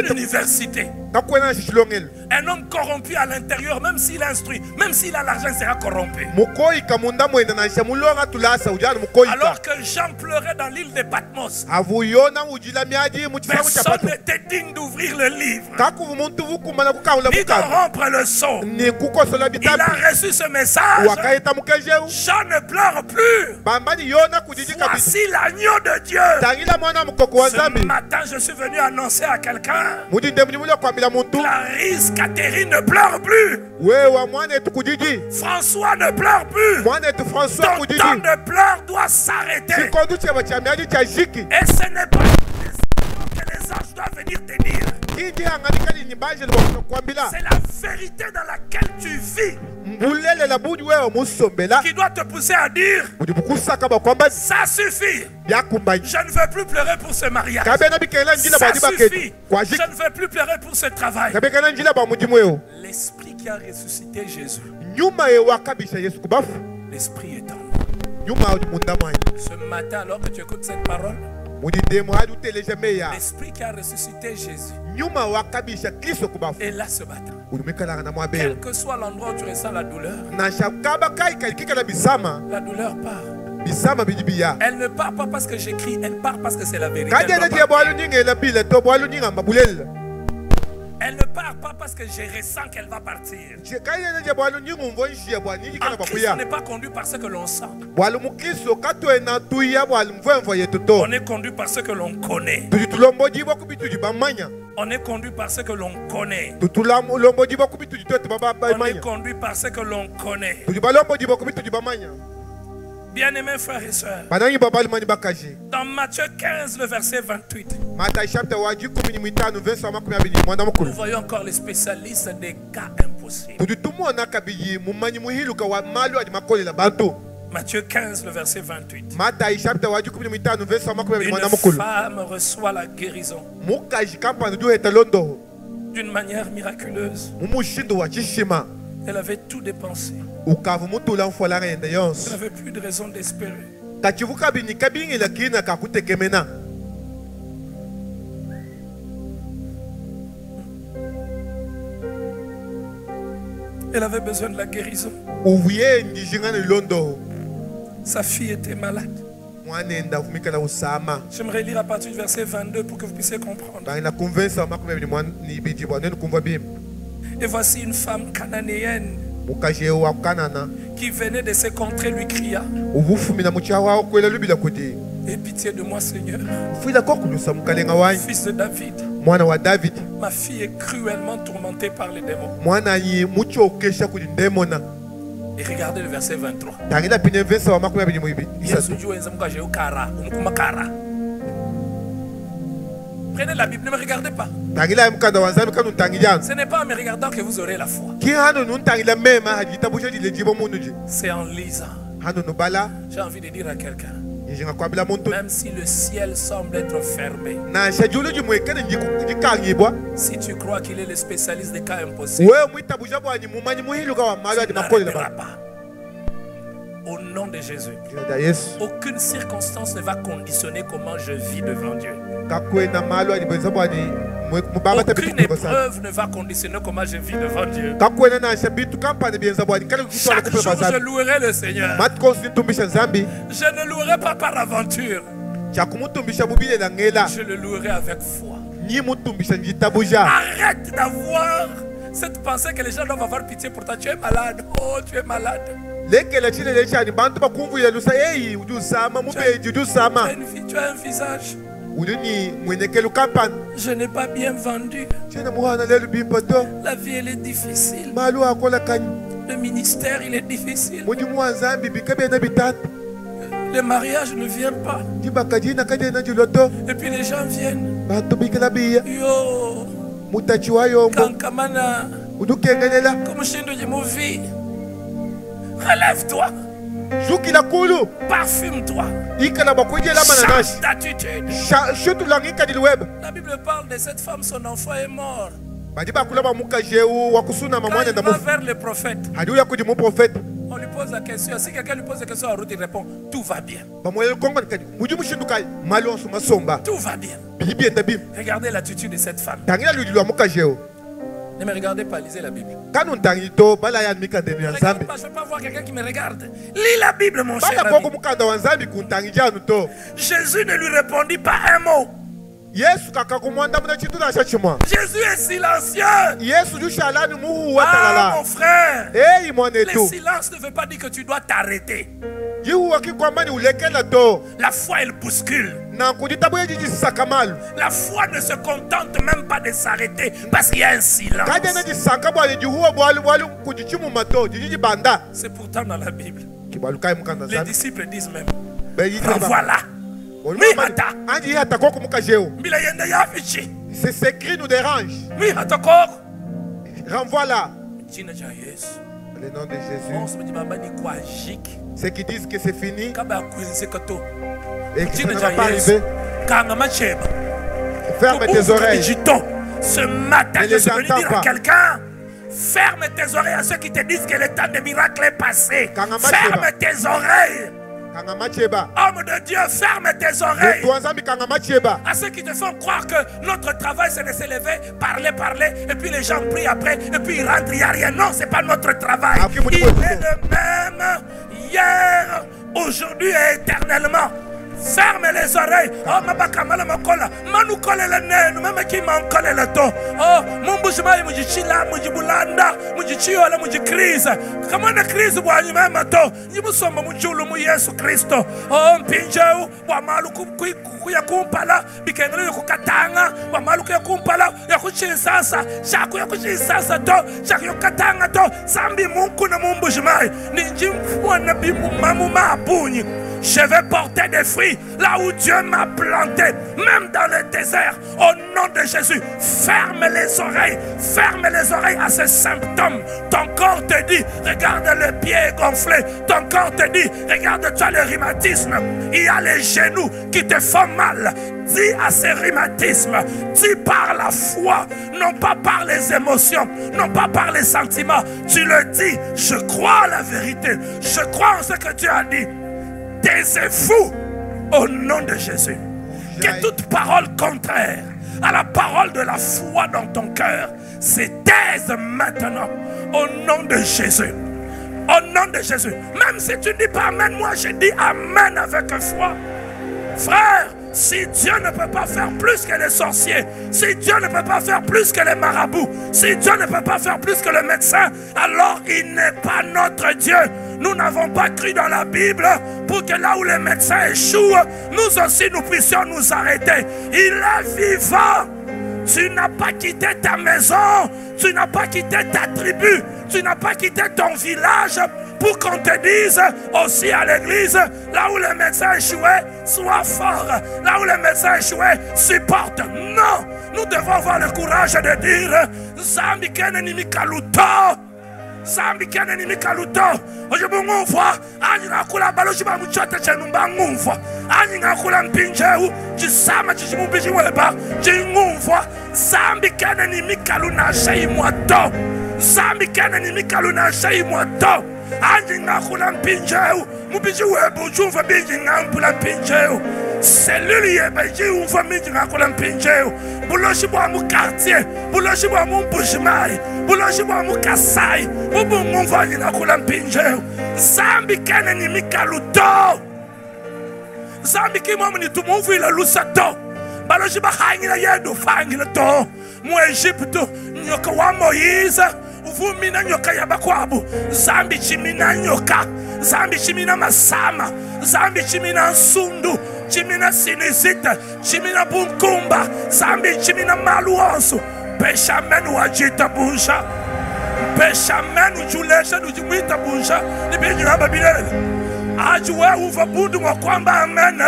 Speaker 2: université. Un homme corrompu à l'intérieur, même s'il instruit, même s'il a l'argent, sera corrompu. Alors que Jean pleurait dans l'île de Patmos, personne n'était digne d'ouvrir le livre, ni de rompre le son. Il a reçu ce message. Jean ne pleure plus. Voici l'agneau de Dieu. Ce matin, je suis venu annoncer à quelqu'un: Clarisse, Catherine ne pleure plus. François ne pleure plus. Ton temps de pleurs doit s'arrêter. Et ce n'est pas que les anges doivent venir te dire. C'est la vérité dans laquelle tu vis qui doit te pousser à dire: ça suffit. Je ne veux plus pleurer pour ce mariage. Ça suffit. Je ne veux plus pleurer pour ce travail. L'esprit qui a ressuscité Jésus, l'esprit est en nous. Ce matin, alors que tu écoutes cette parole, l'esprit qui a ressuscité Jésus est là ce matin. Quel que soit l'endroit où tu ressens la douleur, la douleur part. Elle ne part pas parce que j'écris, elle part parce que c'est la vérité. Elle ne part pas parce que je ressens qu'elle va partir. En Christ, on n'est pas conduit par ce que l'on sent. On est conduit par ce que l'on connaît. On est conduit par ce que l'on connaît. On est conduit par ce que l'on connaît. Bien-aimés frères et sœurs, dans Matthieu 15, le verset 28, nous voyons encore les spécialistes des cas impossibles. Matthieu 15, le verset 28. Une femme reçoit la guérison d'une manière miraculeuse. Elle avait tout dépensé. Elle n'avait plus de raison d'espérer. Elle avait besoin de la guérison. Sa fille était malade. J'aimerais lire à partir du verset 22 pour que vous puissiez comprendre. Et voici une femme cananéenne qui venait de ses contrées lui cria: aie pitié de moi, Seigneur, fils de David. Ma fille est cruellement tourmentée par les démons. Et regardez le verset 23. Prenez la Bible, ne me regardez pas. Ce n'est pas en me regardant que vous aurez la foi. C'est en lisant. J'ai envie de dire à quelqu'un, même si le ciel semble être fermé, si tu crois qu'il est le spécialiste des cas impossibles, tu n'arrêteras pas. Au nom de Jésus, aucune circonstance ne va conditionner comment je vis devant Dieu. Aucune épreuve ne va conditionner comment je vis devant Dieu. Chaque jour, je louerai le Seigneur. Je ne louerai pas par aventure. Je le louerai avec foi. Arrête d'avoir cette pensée que les gens doivent avoir pitié pour toi. Tu es malade. Oh, tu es malade. Tu as un visage. Je n'ai pas bien vendu. La vie, elle est difficile. Le ministère, il est difficile. Le mariage ne vient pas. Et puis les gens viennent. Yo, Kankamana, comme Shindo Yemovi. Relève-toi. Parfume-toi. Change d'attitude. La Bible parle de cette femme, son enfant est mort. Quand il va vers le prophète, on lui pose la question. Si quelqu'un lui pose la question en route, il répond: tout va bien. Tout va bien. Regardez l'attitude de cette femme. Ne me regardez pas, lisez la Bible. Je ne veux pas voir quelqu'un qui me regarde. Lis la Bible, mon cher ami. Jésus ne lui répondit pas un mot. Jésus est silencieux. Ah, mon frère, le silence ne veut pas dire que tu dois t'arrêter. La foi, elle bouscule. La foi ne se contente même pas de s'arrêter parce qu'il y a un silence. C'est pourtant dans la Bible. Les disciples disent même: voilà.
Speaker 1: C'est ce cri nous dérange. Renvoie-la. Le nom de Jésus. Ceux qui disent que c'est fini et que ça ne va pas arriver, ferme tes oreilles.
Speaker 2: Ce matin, je suis venu dire à quelqu'un: ferme tes oreilles à ceux qui te disent que le temps des miracles est passé. Ferme tes oreilles. Homme de Dieu, ferme tes oreilles à ceux qui te font croire que notre travail c'est de se lever, parler, et puis les gens prient après, et puis ils rentrent, il n'y a rien. Non, c'est pas notre travail. Il est le même hier, aujourd'hui et éternellement. Ferme les oreilles. Oh, ma bakamala makola. Manu kole le nez. Nous même qui m'en colle le dos. Oh, mon bouchement, mon chila, mon bulanda, mon chiola, mon crise. Comment la crise voit ni même to? Ni vous sommes mon chulu, mon Yesu Christo. Oh, pinjau, wa maluku kuya kumpala, bikengele kukatanga, wa maluku ya kumpala, ya kuchinsasa, shaku ya kuchinsasa to, shaku ya katanga to, sambi munku na mon bouchement. Ninji mwana bimu mamu mabuni. Je vais porter des fruits là où Dieu m'a planté, même dans le désert. Au nom de Jésus, ferme les oreilles à ces symptômes. Ton corps te dit, regarde le pied gonflé. Ton corps te dit, regarde, tu as le rhumatisme. Il y a les genoux qui te font mal. Dis à ces rhumatismes, dis par la foi, non pas par les émotions, non pas par les sentiments. Tu le dis, je crois à la vérité, je crois en ce que Dieu a dit.
Speaker 3: taisez-vous au nom de Jésus. Que toute parole contraire à la parole de la foi dans ton cœur se taise maintenant au nom de Jésus. Au nom de Jésus. Même si tu ne dis pas Amen, moi je dis Amen avec foi. Frère, si Dieu ne peut pas faire plus que les sorciers, si Dieu ne peut pas faire plus que les marabouts, si Dieu ne peut pas faire plus que le médecin, alors il n'est pas notre Dieu. Nous n'avons pas cru dans la Bible pour que là où les médecins échouent, nous aussi nous puissions nous arrêter. Il est vivant. Tu n'as pas quitté ta maison, tu n'as pas quitté ta tribu, tu n'as pas quitté ton village pour qu'on te dise aussi à l'église, là où les médecins échouaient, sois fort. Là où les médecins échouaient, supporte. Non, nous devons avoir le courage de dire Zambi keneni kaluto. Zambi keneni kaluto. Ojibungu mfwa, ani nakula baloji ba muchote chenumba ngumfwa. Ani nakula mpinjeu, jisama chichimubishi weba, jingumfwa. Zambi keneni kaluna shei mwato. Zambi keneni kaluna shei mwato. Ani nakula mpinjeu, mubishi weba ujumfa biji ngampula mpinjeu. Cellule yebeji umfa miji nakula mpinjeu. Buloshi bwa mu quartier, buloshi bwa mu mbushimai, buloshi bwa mu kasai, ubu mumfa nakula mpinjeu. Zambi keneni mikaluto. Zambi kimo mni tumuvu ila lusato. Baloshi ba hangila yedu fangila to. Mu Egypte nyoka wa Moïse. Uvumina nyoka yabakwabu. Zambi chimina nyoka. Zambi chimina masama. Zambi chimina nsundu. Chimina sinizita. Chimina bunkumba. Zambi chimina maluonsu. Pesha menu wajita bunsha. Pesha menu julesha nujimwita bunsha. Nibiji haba bilele. Ajuwe uva bundu mwakwamba amene.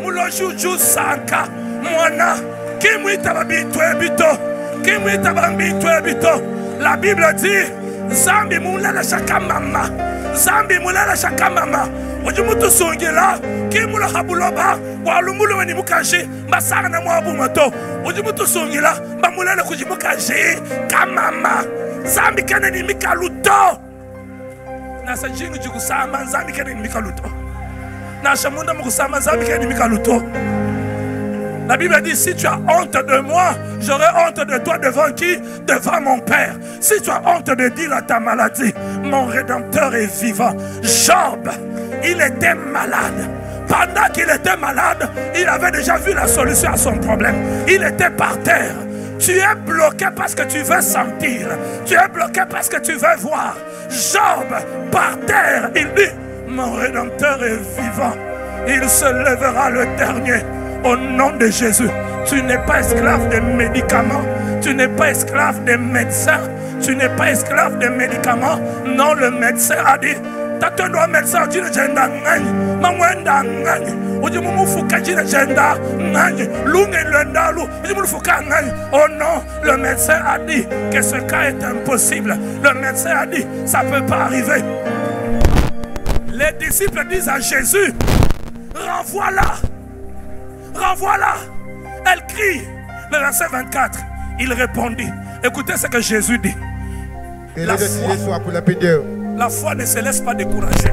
Speaker 3: Mulojuju sanka. Mwana. Kimwita babitu ebito. Kimwita babitu ebito. La Bible dit Zambi mulala shaka mama. Zambi mulala shaka mama. Wajimutu sungila kimula habuloba walumulu weni mukashi basara na mwabu moto. Wajimutu sungila bamulala kujimukashi kamama. Zambi keneni mikaluto. Nasa jingu jukusama Zambi keneni mikaluto. Nasa munda mukusama Zambi keneni mikaluto. La Bible dit, si tu as honte de moi, j'aurai honte de toi devant qui? Devant mon Père. Si tu as honte de dire à ta maladie, mon Rédempteur est vivant. Job, il était malade. Pendant qu'il était malade, il avait déjà vu la solution à son problème. Il était par terre. Tu es bloqué parce que tu veux sentir. Tu es bloqué parce que tu veux voir. Job, par terre, il dit, mon Rédempteur est vivant. Il se lèvera le dernier. Au nom de Jésus, tu n'es pas esclave des médicaments, tu n'es pas esclave des médecins, tu n'es pas esclave des médicaments. Non, le médecin a dit, t'attends médecin, tu ne genda ngani, mamwenda ngani, ujimumufuka jina genda ngani, lunge lendalu, ujimumufuka ngani. Oh non, le médecin a dit que ce cas est impossible. Le médecin a dit, ça ne peut pas arriver. Les disciples disent à Jésus, renvoie-la. Renvoie-la. Elle crie. Le verset 24. Il répondit. Écoutez ce que Jésus dit. La foi ne se laisse pas décourager.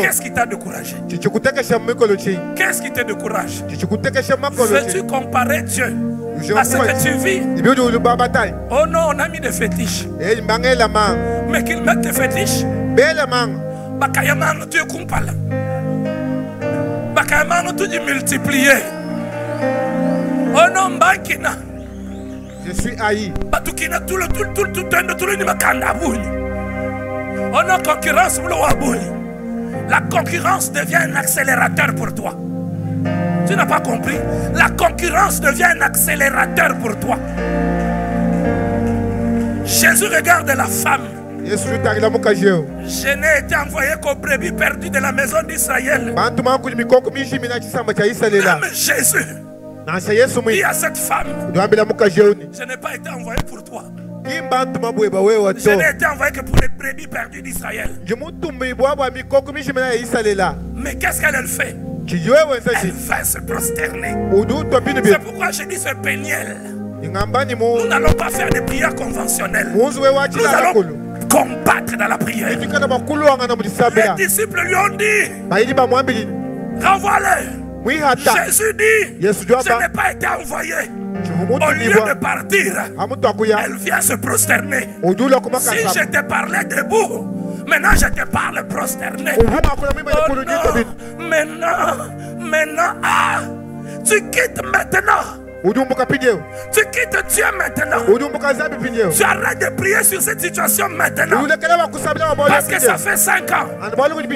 Speaker 3: Qu'est-ce qui t'a découragé? Qu'est-ce qui te décourage? Veux-tu comparer Dieu à ce que tu vis? Oh non, on a mis des fétiches. Mais qu'ils mettent des fétiches. Tu es compala. Multiplier. Oh non,
Speaker 1: je suis haï.
Speaker 3: Oh non, concurrence. La concurrence devient un accélérateur pour toi. Tu n'as pas compris? La concurrence devient un accélérateur pour toi. Jésus regarde la femme. Je n'ai été envoyé qu'aux brebis perdues de la maison d'Israël. Même Jésus dit à cette femme, je n'ai pas été envoyé pour toi. Je n'ai été envoyé que pour les brebis perdues d'Israël. Mais qu'est-ce qu'elle fait? Elle va se prosterner. C'est pourquoi je dis ce péniel. Nous n'allons pas faire des prières conventionnelles. Nous allons combattre dans la prière. Les disciples lui ont dit, renvoie-les. Jésus dit, je n'ai pas été envoyé. Au lieu de partir, elle vient se prosterner. Si je te parlais debout, maintenant je te parle prosterné. Oh non, maintenant, tu quittes maintenant. Tu quittes Dieu maintenant. Tu arrêtes de prier sur cette situation maintenant. Parce que ça fait 5 ans.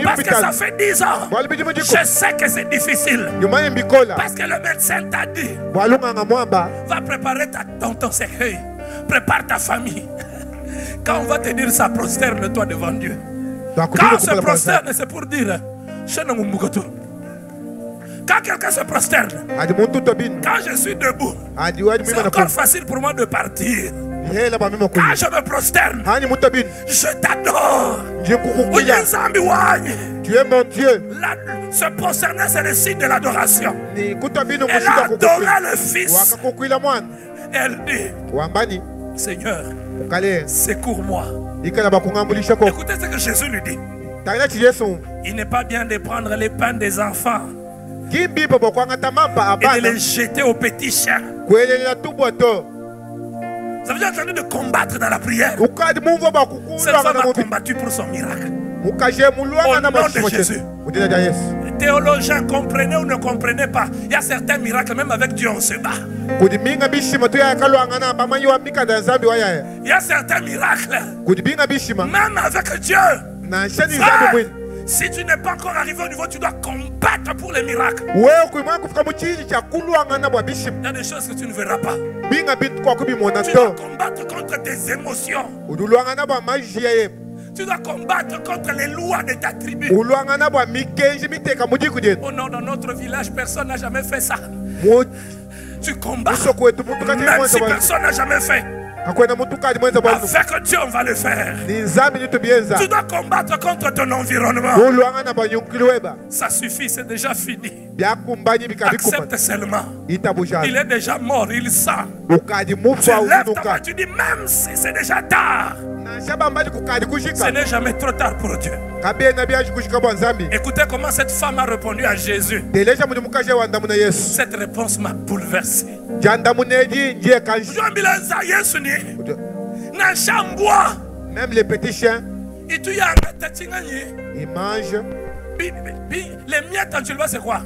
Speaker 3: Parce que ça fait 10 ans. Je sais que c'est difficile. Parce que le médecin t'a dit, va préparer ton cercueil. Prépare ta famille. Quand on va te dire ça, prosterne-toi devant Dieu. Quand on se prosterne, c'est pour dire, quand quelqu'un se prosterne, quand je suis debout, c'est encore facile pour moi de partir. Quand je me prosterne, je t'adore. Tu
Speaker 1: es mon Dieu.
Speaker 3: Se prosterner, c'est le signe de l'adoration. Elle a adoré le Fils. Elle dit, Seigneur, secours-moi. Écoutez ce que Jésus lui dit. Il n'est pas bien de prendre les pains des enfants et de les jeter aux petits chiens. Vous avez entendu de combattre dans la prière. Cette femme a combattu pour son miracle. Au nom de Jésus. Les théologiens, comprenez ou ne comprenez pas, il y a certains miracles, même avec Dieu on se bat. Il y a certains miracles, même avec Dieu. Frère, si tu n'es pas encore arrivé au niveau, tu dois combattre pour les miracles. Il y a des choses que tu ne verras pas. Tu dois combattre contre tes émotions. Tu dois combattre contre les lois de ta tribu. Oh non, dans notre village, personne n'a jamais fait ça. Tu combats, même si personne n'a jamais fait. Avec Dieu, on va le faire. Tu dois combattre contre ton environnement. Ça suffit, c'est déjà fini. Accepte seulement. Il est déjà mort, il sent. Tu lèves ta main, tu dis même si c'est déjà tard. Ce n'est jamais trop tard pour Dieu. Écoutez comment cette femme a répondu à Jésus. Cette réponse m'a bouleversé.
Speaker 1: Même les petits chiens, ils mangent.
Speaker 3: Les miettes, tu le vois, c'est quoi?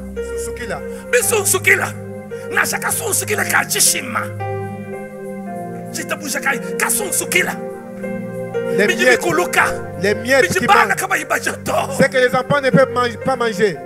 Speaker 1: Les miettes qui mangent, c'est que les enfants ne peuvent pas manger.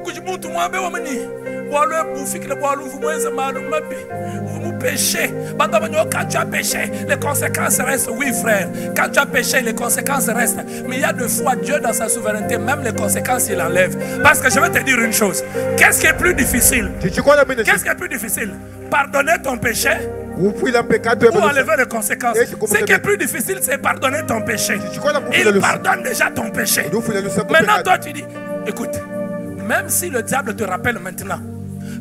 Speaker 3: Vous péchez. Quand tu as péché, les conséquences restent. Oui, frère. Quand tu as péché, les conséquences restent. Mais il y a deux fois Dieu dans sa souveraineté, même les conséquences, il enlève. Parce que je vais te dire une chose. Qu'est-ce qui est plus difficile? Qu'est-ce qui est plus difficile? Pardonner ton péché ou enlever les conséquences? Ce qui est plus difficile, c'est pardonner ton péché. Il pardonne déjà ton péché. Maintenant, toi, tu dis, écoute, même si le diable te rappelle maintenant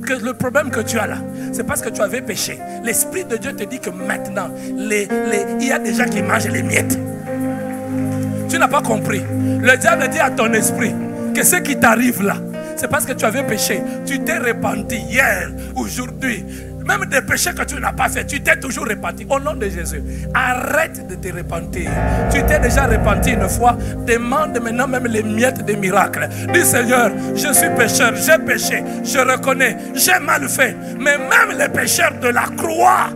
Speaker 3: que le problème que tu as là, c'est parce que tu avais péché. L'Esprit de Dieu te dit que maintenant, il y a des gens qui mangent les miettes. Tu n'as pas compris. Le diable dit à ton esprit que ce qui t'arrive là, c'est parce que tu avais péché. Tu t'es repenti hier, aujourd'hui. Même des péchés que tu n'as pas fait, tu t'es toujours repenti. Au nom de Jésus, arrête de te repentir. Tu t'es déjà repenti une fois. Demande maintenant même les miettes des miracles. Dis Seigneur, je suis pécheur, j'ai péché, je reconnais, j'ai mal fait. Mais même les pécheurs de la croix,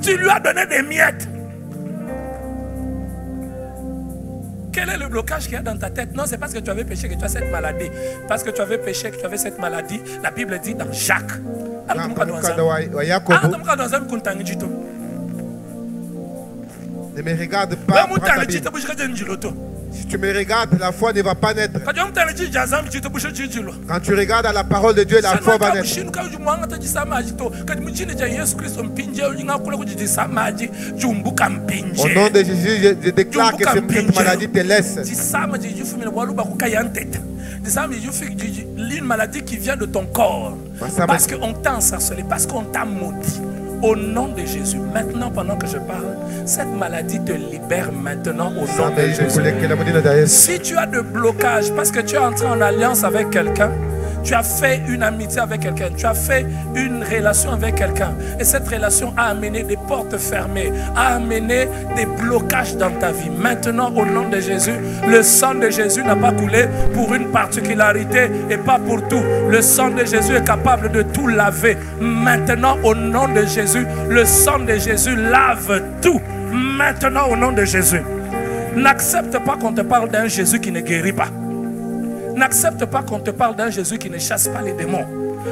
Speaker 3: tu lui as donné des miettes. Quel est le blocage qu'il y a dans ta tête? Non, c'est parce que tu avais péché que tu as cette maladie. Parce que tu avais péché que tu avais cette maladie. La Bible dit dans Jacques.
Speaker 1: Ne me regarde pas. Si tu me regardes, la foi ne va pas naître. Quand tu regardes à la parole de Dieu, la foi va naître. Au nom de Jésus, je déclare que cette maladie te laisse.
Speaker 3: Une maladie qui vient de ton corps. Parce qu'on t'a ensorcelé, parce qu'on t'a maudit. Au nom de Jésus, maintenant pendant que je parle, Cette maladie te libère maintenant au nom de Jésus. Si tu as de blocage parce que tu es entré en alliance avec quelqu'un, tu as fait une amitié avec quelqu'un, tu as fait une relation avec quelqu'un, et cette relation a amené des portes fermées, a amené des blocages dans ta vie. Maintenant, au nom de Jésus, le sang de Jésus n'a pas coulé pour une particularité et pas pour tout. Le sang de Jésus est capable de tout laver. Maintenant, au nom de Jésus, le sang de Jésus lave tout. Maintenant, au nom de Jésus, n'accepte pas qu'on te parle d'un Jésus qui ne guérit pas. N'accepte pas qu'on te parle d'un Jésus qui ne chasse pas les démons.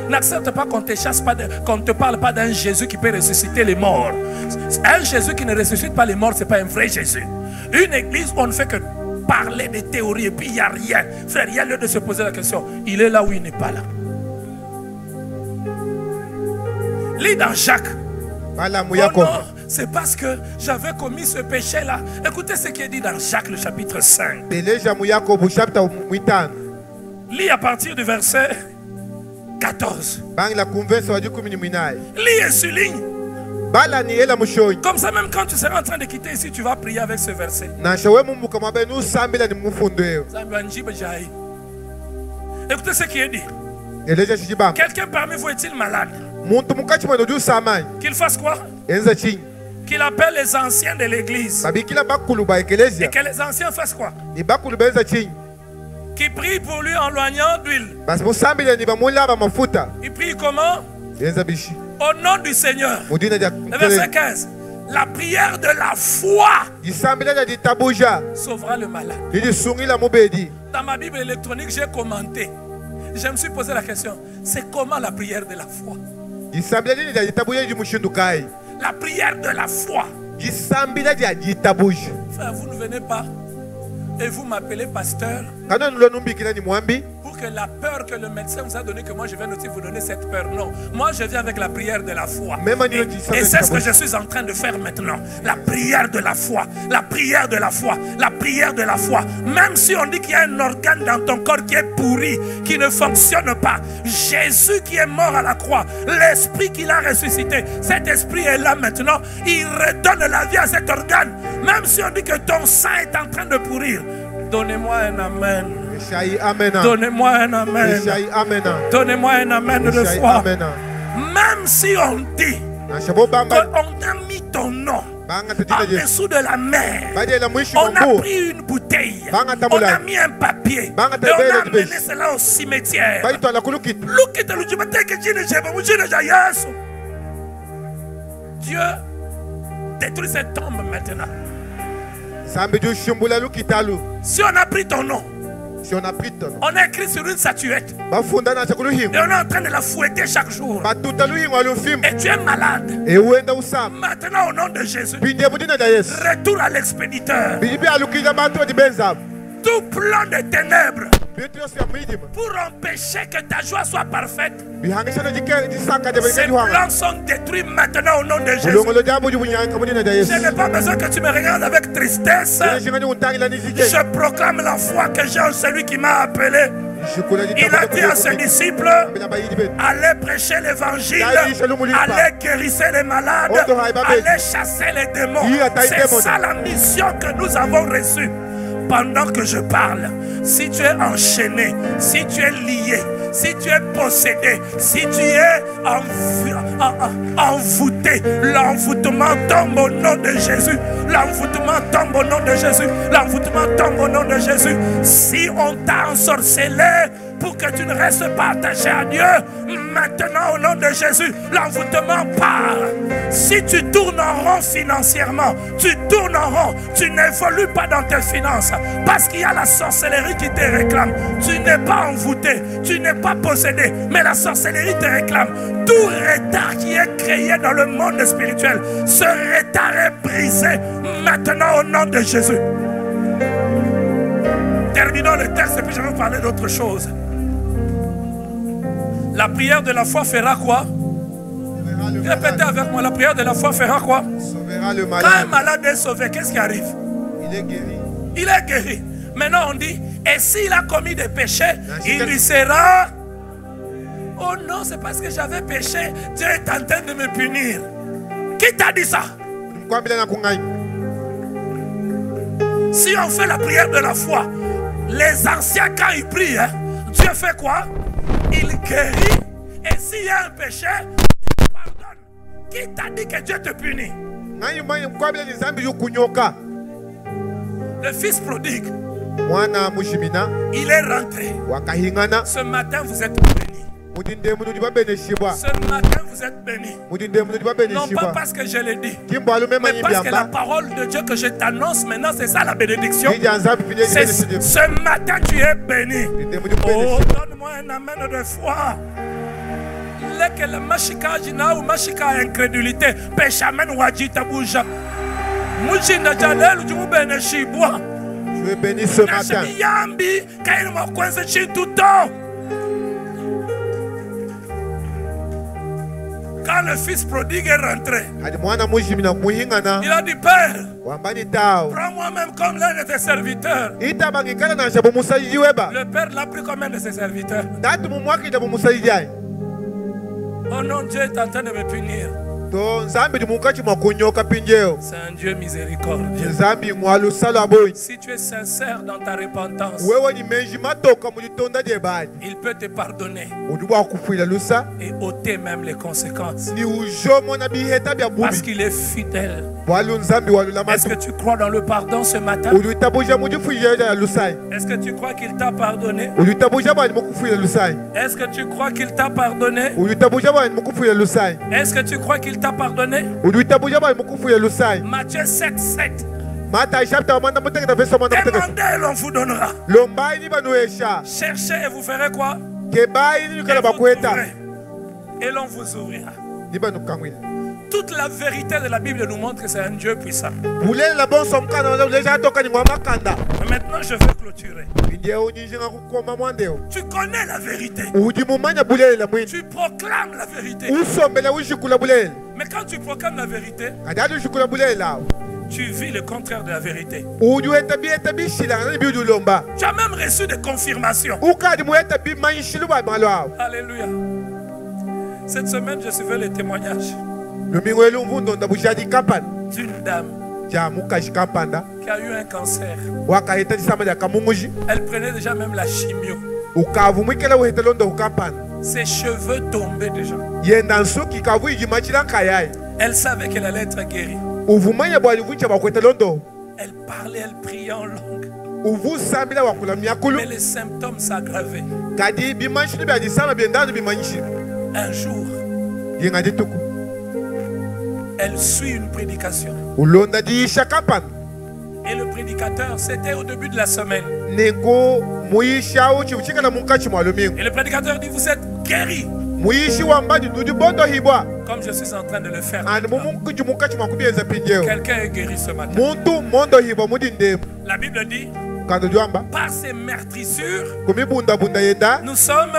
Speaker 3: N'accepte pas qu'on ne te parle pas d'un Jésus qui peut ressusciter les morts. Un Jésus qui ne ressuscite pas les morts, ce n'est pas un vrai Jésus. Une église où on ne fait que parler des théories et puis il n'y a rien. Frère, il y a lieu de se poser la question. Il est là ou il n'est pas là? Lis dans Jacques. Oh non, c'est parce que j'avais commis ce péché-là. Écoutez ce qui est dit dans Jacques, le chapitre 5. Lis à partir du verset 14. Lis et souligne. Comme ça, même quand tu seras en train de quitter ici, tu vas prier avec ce verset. Écoutez ce qui est dit. Quelqu'un parmi vous est-il malade? Qu'il fasse quoi? Qu'il appelle les anciens de l'église. Et que les anciens fassent quoi? Qui prie pour lui en loignant d'huile. Il prie comment? Au nom du Seigneur. Le verset 15. La prière de la foi sauvera le malade. Dans ma Bible électronique, j'ai commenté. Je me suis posé la question. C'est comment la prière de la foi? La prière de la foi. Frère, vous ne venez pas et vous m'appelez pasteur pour que la peur que le médecin vous a donnée, que moi je viens aussi vous donner cette peur. Non, moi je viens avec la prière de la foi. Et c'est ce que je suis en train de faire maintenant. La prière de la foi. La prière de la foi. La prière de la foi. Même si on dit qu'il y a un organe dans ton corps qui est pourri, qui ne fonctionne pas, Jésus qui est mort à la croix, l'esprit qu'il a ressuscité, cet esprit est là maintenant. Il redonne la vie à cet organe. Même si on dit que ton sang est en train de pourrir, donnez-moi un amen. Donnez-moi un amen. Donnez-moi un amen de foi. Même si on dit qu'on a mis ton nom en dessous de la mer, on a pris une bouteille, on a mis un papier et on a amené cela au cimetière. Dieu détruit cette tombe maintenant. Si on a pris ton nom, on a écrit sur une statuette et on est en train de la fouetter chaque jour, et tu es malade, maintenant au nom de Jésus, retour à l'expéditeur. Tout plan de ténèbres pour empêcher que ta joie soit parfaite, ces plans sont détruits maintenant au nom de Jésus. Je n'ai pas besoin que tu me regardes avec tristesse. Je proclame la foi que j'ai en celui qui m'a appelé. Il a dit à ses disciples: allez prêcher l'évangile, allez guérir les malades, allez chasser les démons. C'est ça la mission que nous avons reçue. Pendant que je parle, si tu es enchaîné, si tu es lié, si tu es possédé, si tu es envoûté, l'envoûtement tombe au nom de Jésus. L'envoûtement tombe au nom de Jésus. L'envoûtement tombe au nom de Jésus. Si on t'a ensorcelé pour que tu ne restes pas attaché à Dieu, maintenant au nom de Jésus, l'envoûtement part. Si tu tournes en rond financièrement, tu tournes en rond, tu n'évolues pas dans tes finances parce qu'il y a la sorcellerie qui te réclame. Tu n'es pas envoûté, tu n'es pas possédé, mais la sorcellerie te réclame. Tout retard qui est créé dans le monde spirituel, ce retard est brisé maintenant au nom de Jésus. Terminons le texte et puis je vais vous parler d'autre chose. La prière de la foi fera quoi? Répétez avec moi, la prière de la foi fera quoi? Quand un malade est sauvé, qu'est-ce qui arrive?
Speaker 1: Il est guéri.
Speaker 3: Il est guéri. Maintenant on dit, et s'il a commis des péchés, il lui sera... Oh non, c'est parce que j'avais péché, Dieu est en train de me punir. Qui t'a dit ça? Si on fait la prière de la foi, les anciens, quand ils prient, hein, Dieu fait quoi? Il guérit. Et s'il y a un péché, il pardonne. Qui t'a dit que Dieu te punit? Le fils prodigue, il est rentré. Ce matin, vous êtes bénis. Ce matin, vous êtes bénis. Non pas parce que je l'ai dit, mais parce que la parole de Dieu que je t'annonce maintenant, c'est ça la bénédiction. Ce matin, tu es béni. Oh, donne-moi un amen de foi. Que le machika jina ou machika incrédulité péchamen wajita bouja mujina jalelu jumu bene shibwa.
Speaker 1: Tu es béni ce matin.
Speaker 3: Yambi kaino makwense chituto. Quand le fils prodigue est rentré, il a dit, Père, prends-moi même comme l'un de tes serviteurs. Le père l'a pris comme un de ses serviteurs. Oh non, Dieu est en train de me punir. C'est un Dieu miséricordieux. Si tu es sincère dans ta repentance, il peut te pardonner et ôter même les conséquences. Parce qu'il est fidèle. Est-ce que tu crois dans le pardon ce matin? Est-ce que tu crois qu'il t'a pardonné? Est-ce que tu crois qu'il t'a pardonné? Est-ce que tu crois qu'il t'a pardonné? Matthieu 7, 7. Demandez et l'on vous donnera. Cherchez et vous ferez quoi? Et l'on vous ouvrira. Toute la vérité de la Bible nous montre que c'est un Dieu puissant. Maintenant, je veux clôturer. Tu connais la vérité. Tu proclames la vérité. Mais quand tu proclames la vérité, tu vis le contraire de la vérité. Tu as même reçu des confirmations. Alléluia. Cette semaine, je suivais les témoignages d'une dame qui a eu un cancer. Elle prenait déjà même la chimio. Ses cheveux tombaient déjà. Elle savait qu'elle allait être guérie. Elle parlait, elle priait en langue. Mais les symptômes s'aggravaient. Un jour, elle suit une prédication. Et le prédicateur, c'était au début de la semaine. Et le prédicateur dit, vous êtes guéri. Comme je suis en train de le faire. Quelqu'un est guéri ce matin. La Bible dit, par ces meurtrissures, nous sommes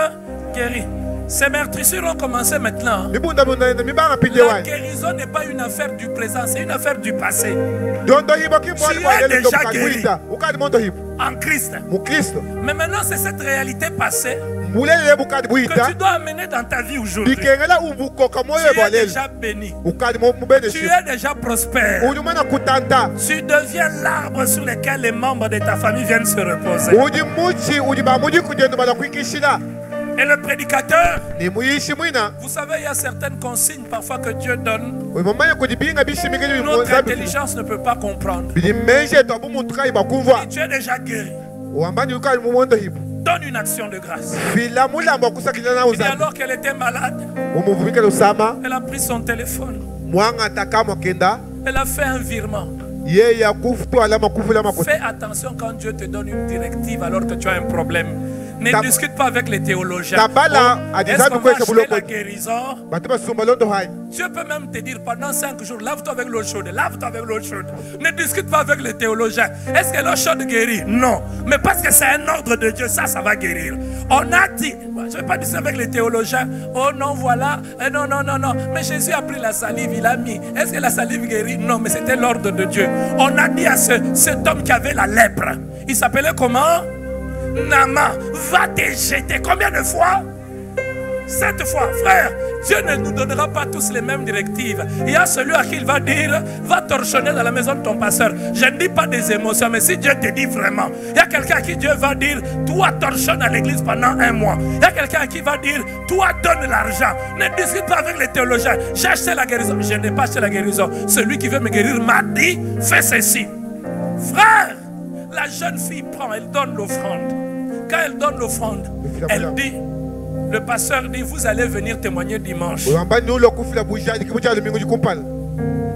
Speaker 3: guéris. Ces meurtrissures ont commencé maintenant. La guérison n'est pas une affaire du présent, c'est une affaire du passé. Tu es déjà guéri en Christ. Mais maintenant, c'est cette réalité passée que tu dois amener dans ta vie aujourd'hui. Tu es déjà béni. Tu es déjà prospère. Tu deviens l'arbre sur lequel les membres de ta famille viennent se reposer. Et le prédicateur, vous savez, il y a certaines consignes parfois que Dieu donne. Notre intelligence ne peut pas comprendre. Et tu es déjà guéri. Donne une action de grâce. Et alors qu'elle était malade, elle a pris son téléphone. Elle a fait un virement. Fais attention quand Dieu te donne une directive alors que tu as un problème. Ne discute pas avec les théologiens. Est-ce qu'on va acheter la guérison? Dieu peut même te dire pendant 5 jours, lave-toi avec l'eau chaude, lave-toi avec l'eau chaude. Ne discute pas avec les théologiens. Est-ce que l'eau chaude guérit? Non. Mais parce que c'est un ordre de Dieu, ça va guérir. On a dit, je ne vais pas dire ça avec les théologiens. Oh non, voilà. Non, non, non, non. Mais Jésus a pris la salive, il a mis. Est-ce que la salive guérit? Non, mais c'était l'ordre de Dieu. On a dit à cet homme qui avait la lèpre, il s'appelait comment? Nama, va te jeter. Combien de fois? Cette fois, frère, Dieu ne nous donnera pas tous les mêmes directives. Il y a celui à qui il va dire, va torchonner dans la maison de ton pasteur. Je ne dis pas des émotions, mais si Dieu te dit vraiment, il y a quelqu'un à qui Dieu va dire, toi torchonne à l'église pendant 1 mois. Il y a quelqu'un à qui va dire, toi donne l'argent. Ne discute pas avec les théologiens. J'ai acheté la guérison. Je n'ai pas acheté la guérison. Celui qui veut me guérir m'a dit, fais ceci. Frère, la jeune fille prend, elle donne l'offrande. Quand elle donne l'offrande, elle dit, le pasteur dit, vous allez venir témoigner dimanche.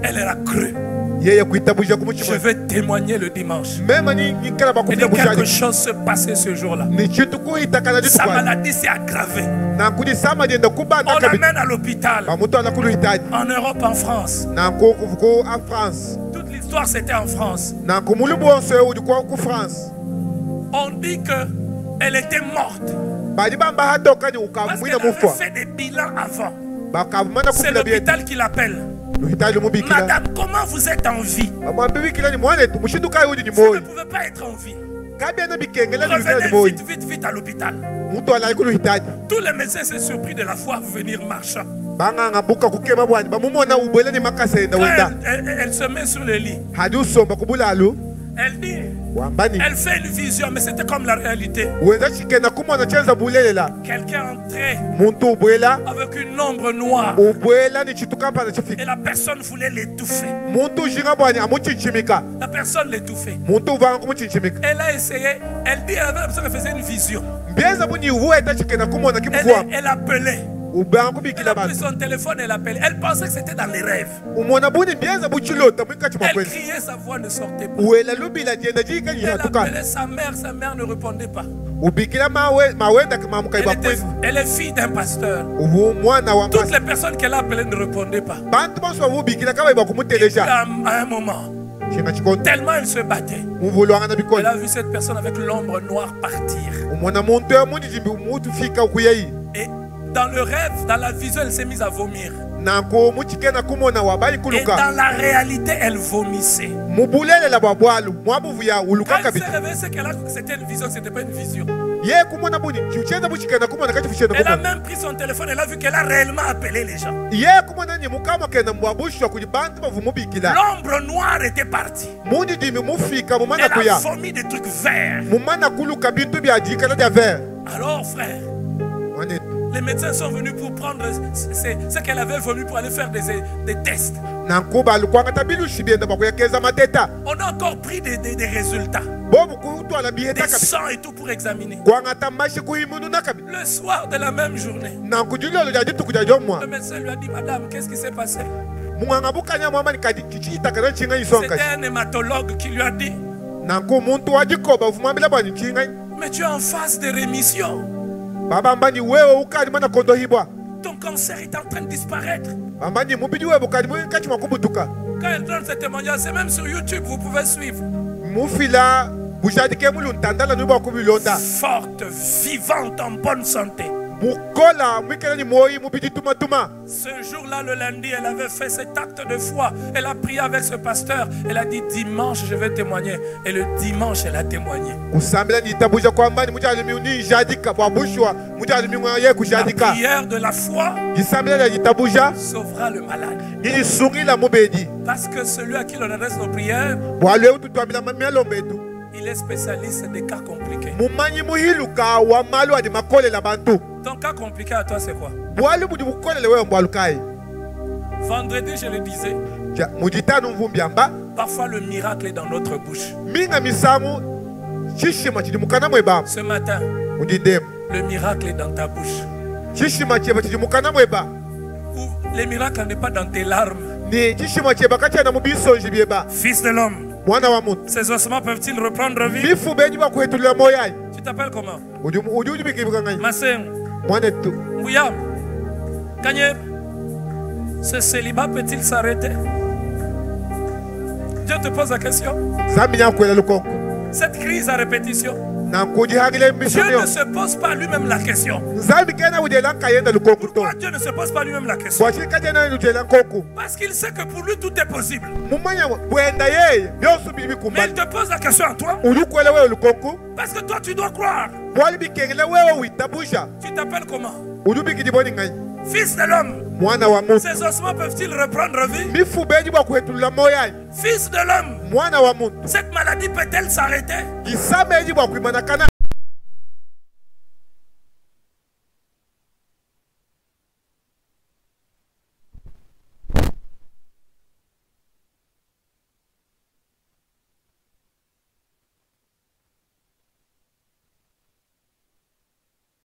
Speaker 3: Elle a cru. Je vais témoigner le dimanche. Et quelque chose se passait ce jour-là. Sa maladie s'est aggravée. On l'amène à l'hôpital. En Europe, en France. Toute l'histoire c'était en France. On dit qu'elle était morte. Parce qu'elle avait fait des bilans avant. C'est l'hôpital qui l'appelle. Madame, comment vous êtes en vie? Vous ne pouvez pas être en vie. Revenez vite, vite à l'hôpital. Tous les médecins sont surpris de la voir venir marchant. Elle se met sur le lit. Elle dit, elle fait une vision, mais c'était comme la réalité. Quelqu'un entrait avec une ombre noire et la personne voulait l'étouffer. La personne l'étouffait. Elle a essayé, elle dit, elle faisait une vision. Elle appelait. Elle a pris son téléphone et l'appelait. Elle pensait que c'était dans les rêves. Elle criait, sa voix ne sortait pas. Elle appelait sa mère ne répondait pas. Elle est fille d'un pasteur. Toutes les personnes qu'elle a appelées ne répondaient pas. À un moment, tellement elle se battait, elle a vu cette personne avec l'ombre noire partir. Et dans le rêve, dans la vision, elle s'est mise à vomir. Et dans la réalité, elle vomissait. Quand elle s'est réveillée, c'est qu'elle a cru que c'était une vision, ce n'était pas une vision. Elle a même pris son téléphone, elle a vu qu'elle a réellement appelé les gens. L'ombre noire était partie. Elle a vomi des trucs verts. Alors frère, les médecins sont venus pour prendre ce qu'elle avait vomi pour aller faire des tests. On a encore pris des résultats. Des sangs et tout pour examiner. Le soir de la même journée, le médecin lui a dit, madame, qu'est-ce qui s'est passé? C'était un hématologue qui lui a dit, mais tu es en phase de rémission. Ton cancer est en train de disparaître. Quand elle donne ce témoignage, c'est même sur YouTube, vous pouvez suivre. Forte, vivante, en bonne santé. Ce jour-là, le lundi, elle avait fait cet acte de foi. Elle a prié avec ce pasteur. Elle a dit, dimanche, je vais témoigner. Et le dimanche, elle a témoigné. La prière de la foi sauvera le malade. Parce que celui à qui l'on adresse nos prières, il est spécialiste des cas compliqués. Ton cas compliqué à toi, c'est quoi? Vendredi, je le disais, parfois le miracle est dans notre bouche. Ce matin, le miracle est dans ta bouche. Le miracle n'est pas dans tes larmes. Fils de l'homme, ces ossements peuvent-ils reprendre vie? Tu t'appelles comment? Masseng, Mouyam, Kanye, ce célibat peut-il s'arrêter? Dieu te pose la question. Cette crise à répétition, Dieu ne se pose pas lui-même la question. Pourquoi Dieu ne se pose pas lui-même la question? Parce qu'il sait que pour lui tout est possible. Mais il te pose la question à toi. Parce que toi tu dois croire. Tu t'appelles comment? Fils de l'homme, ces ossements peuvent-ils reprendre vie? Fils de l'homme, cette maladie peut-elle s'arrêter?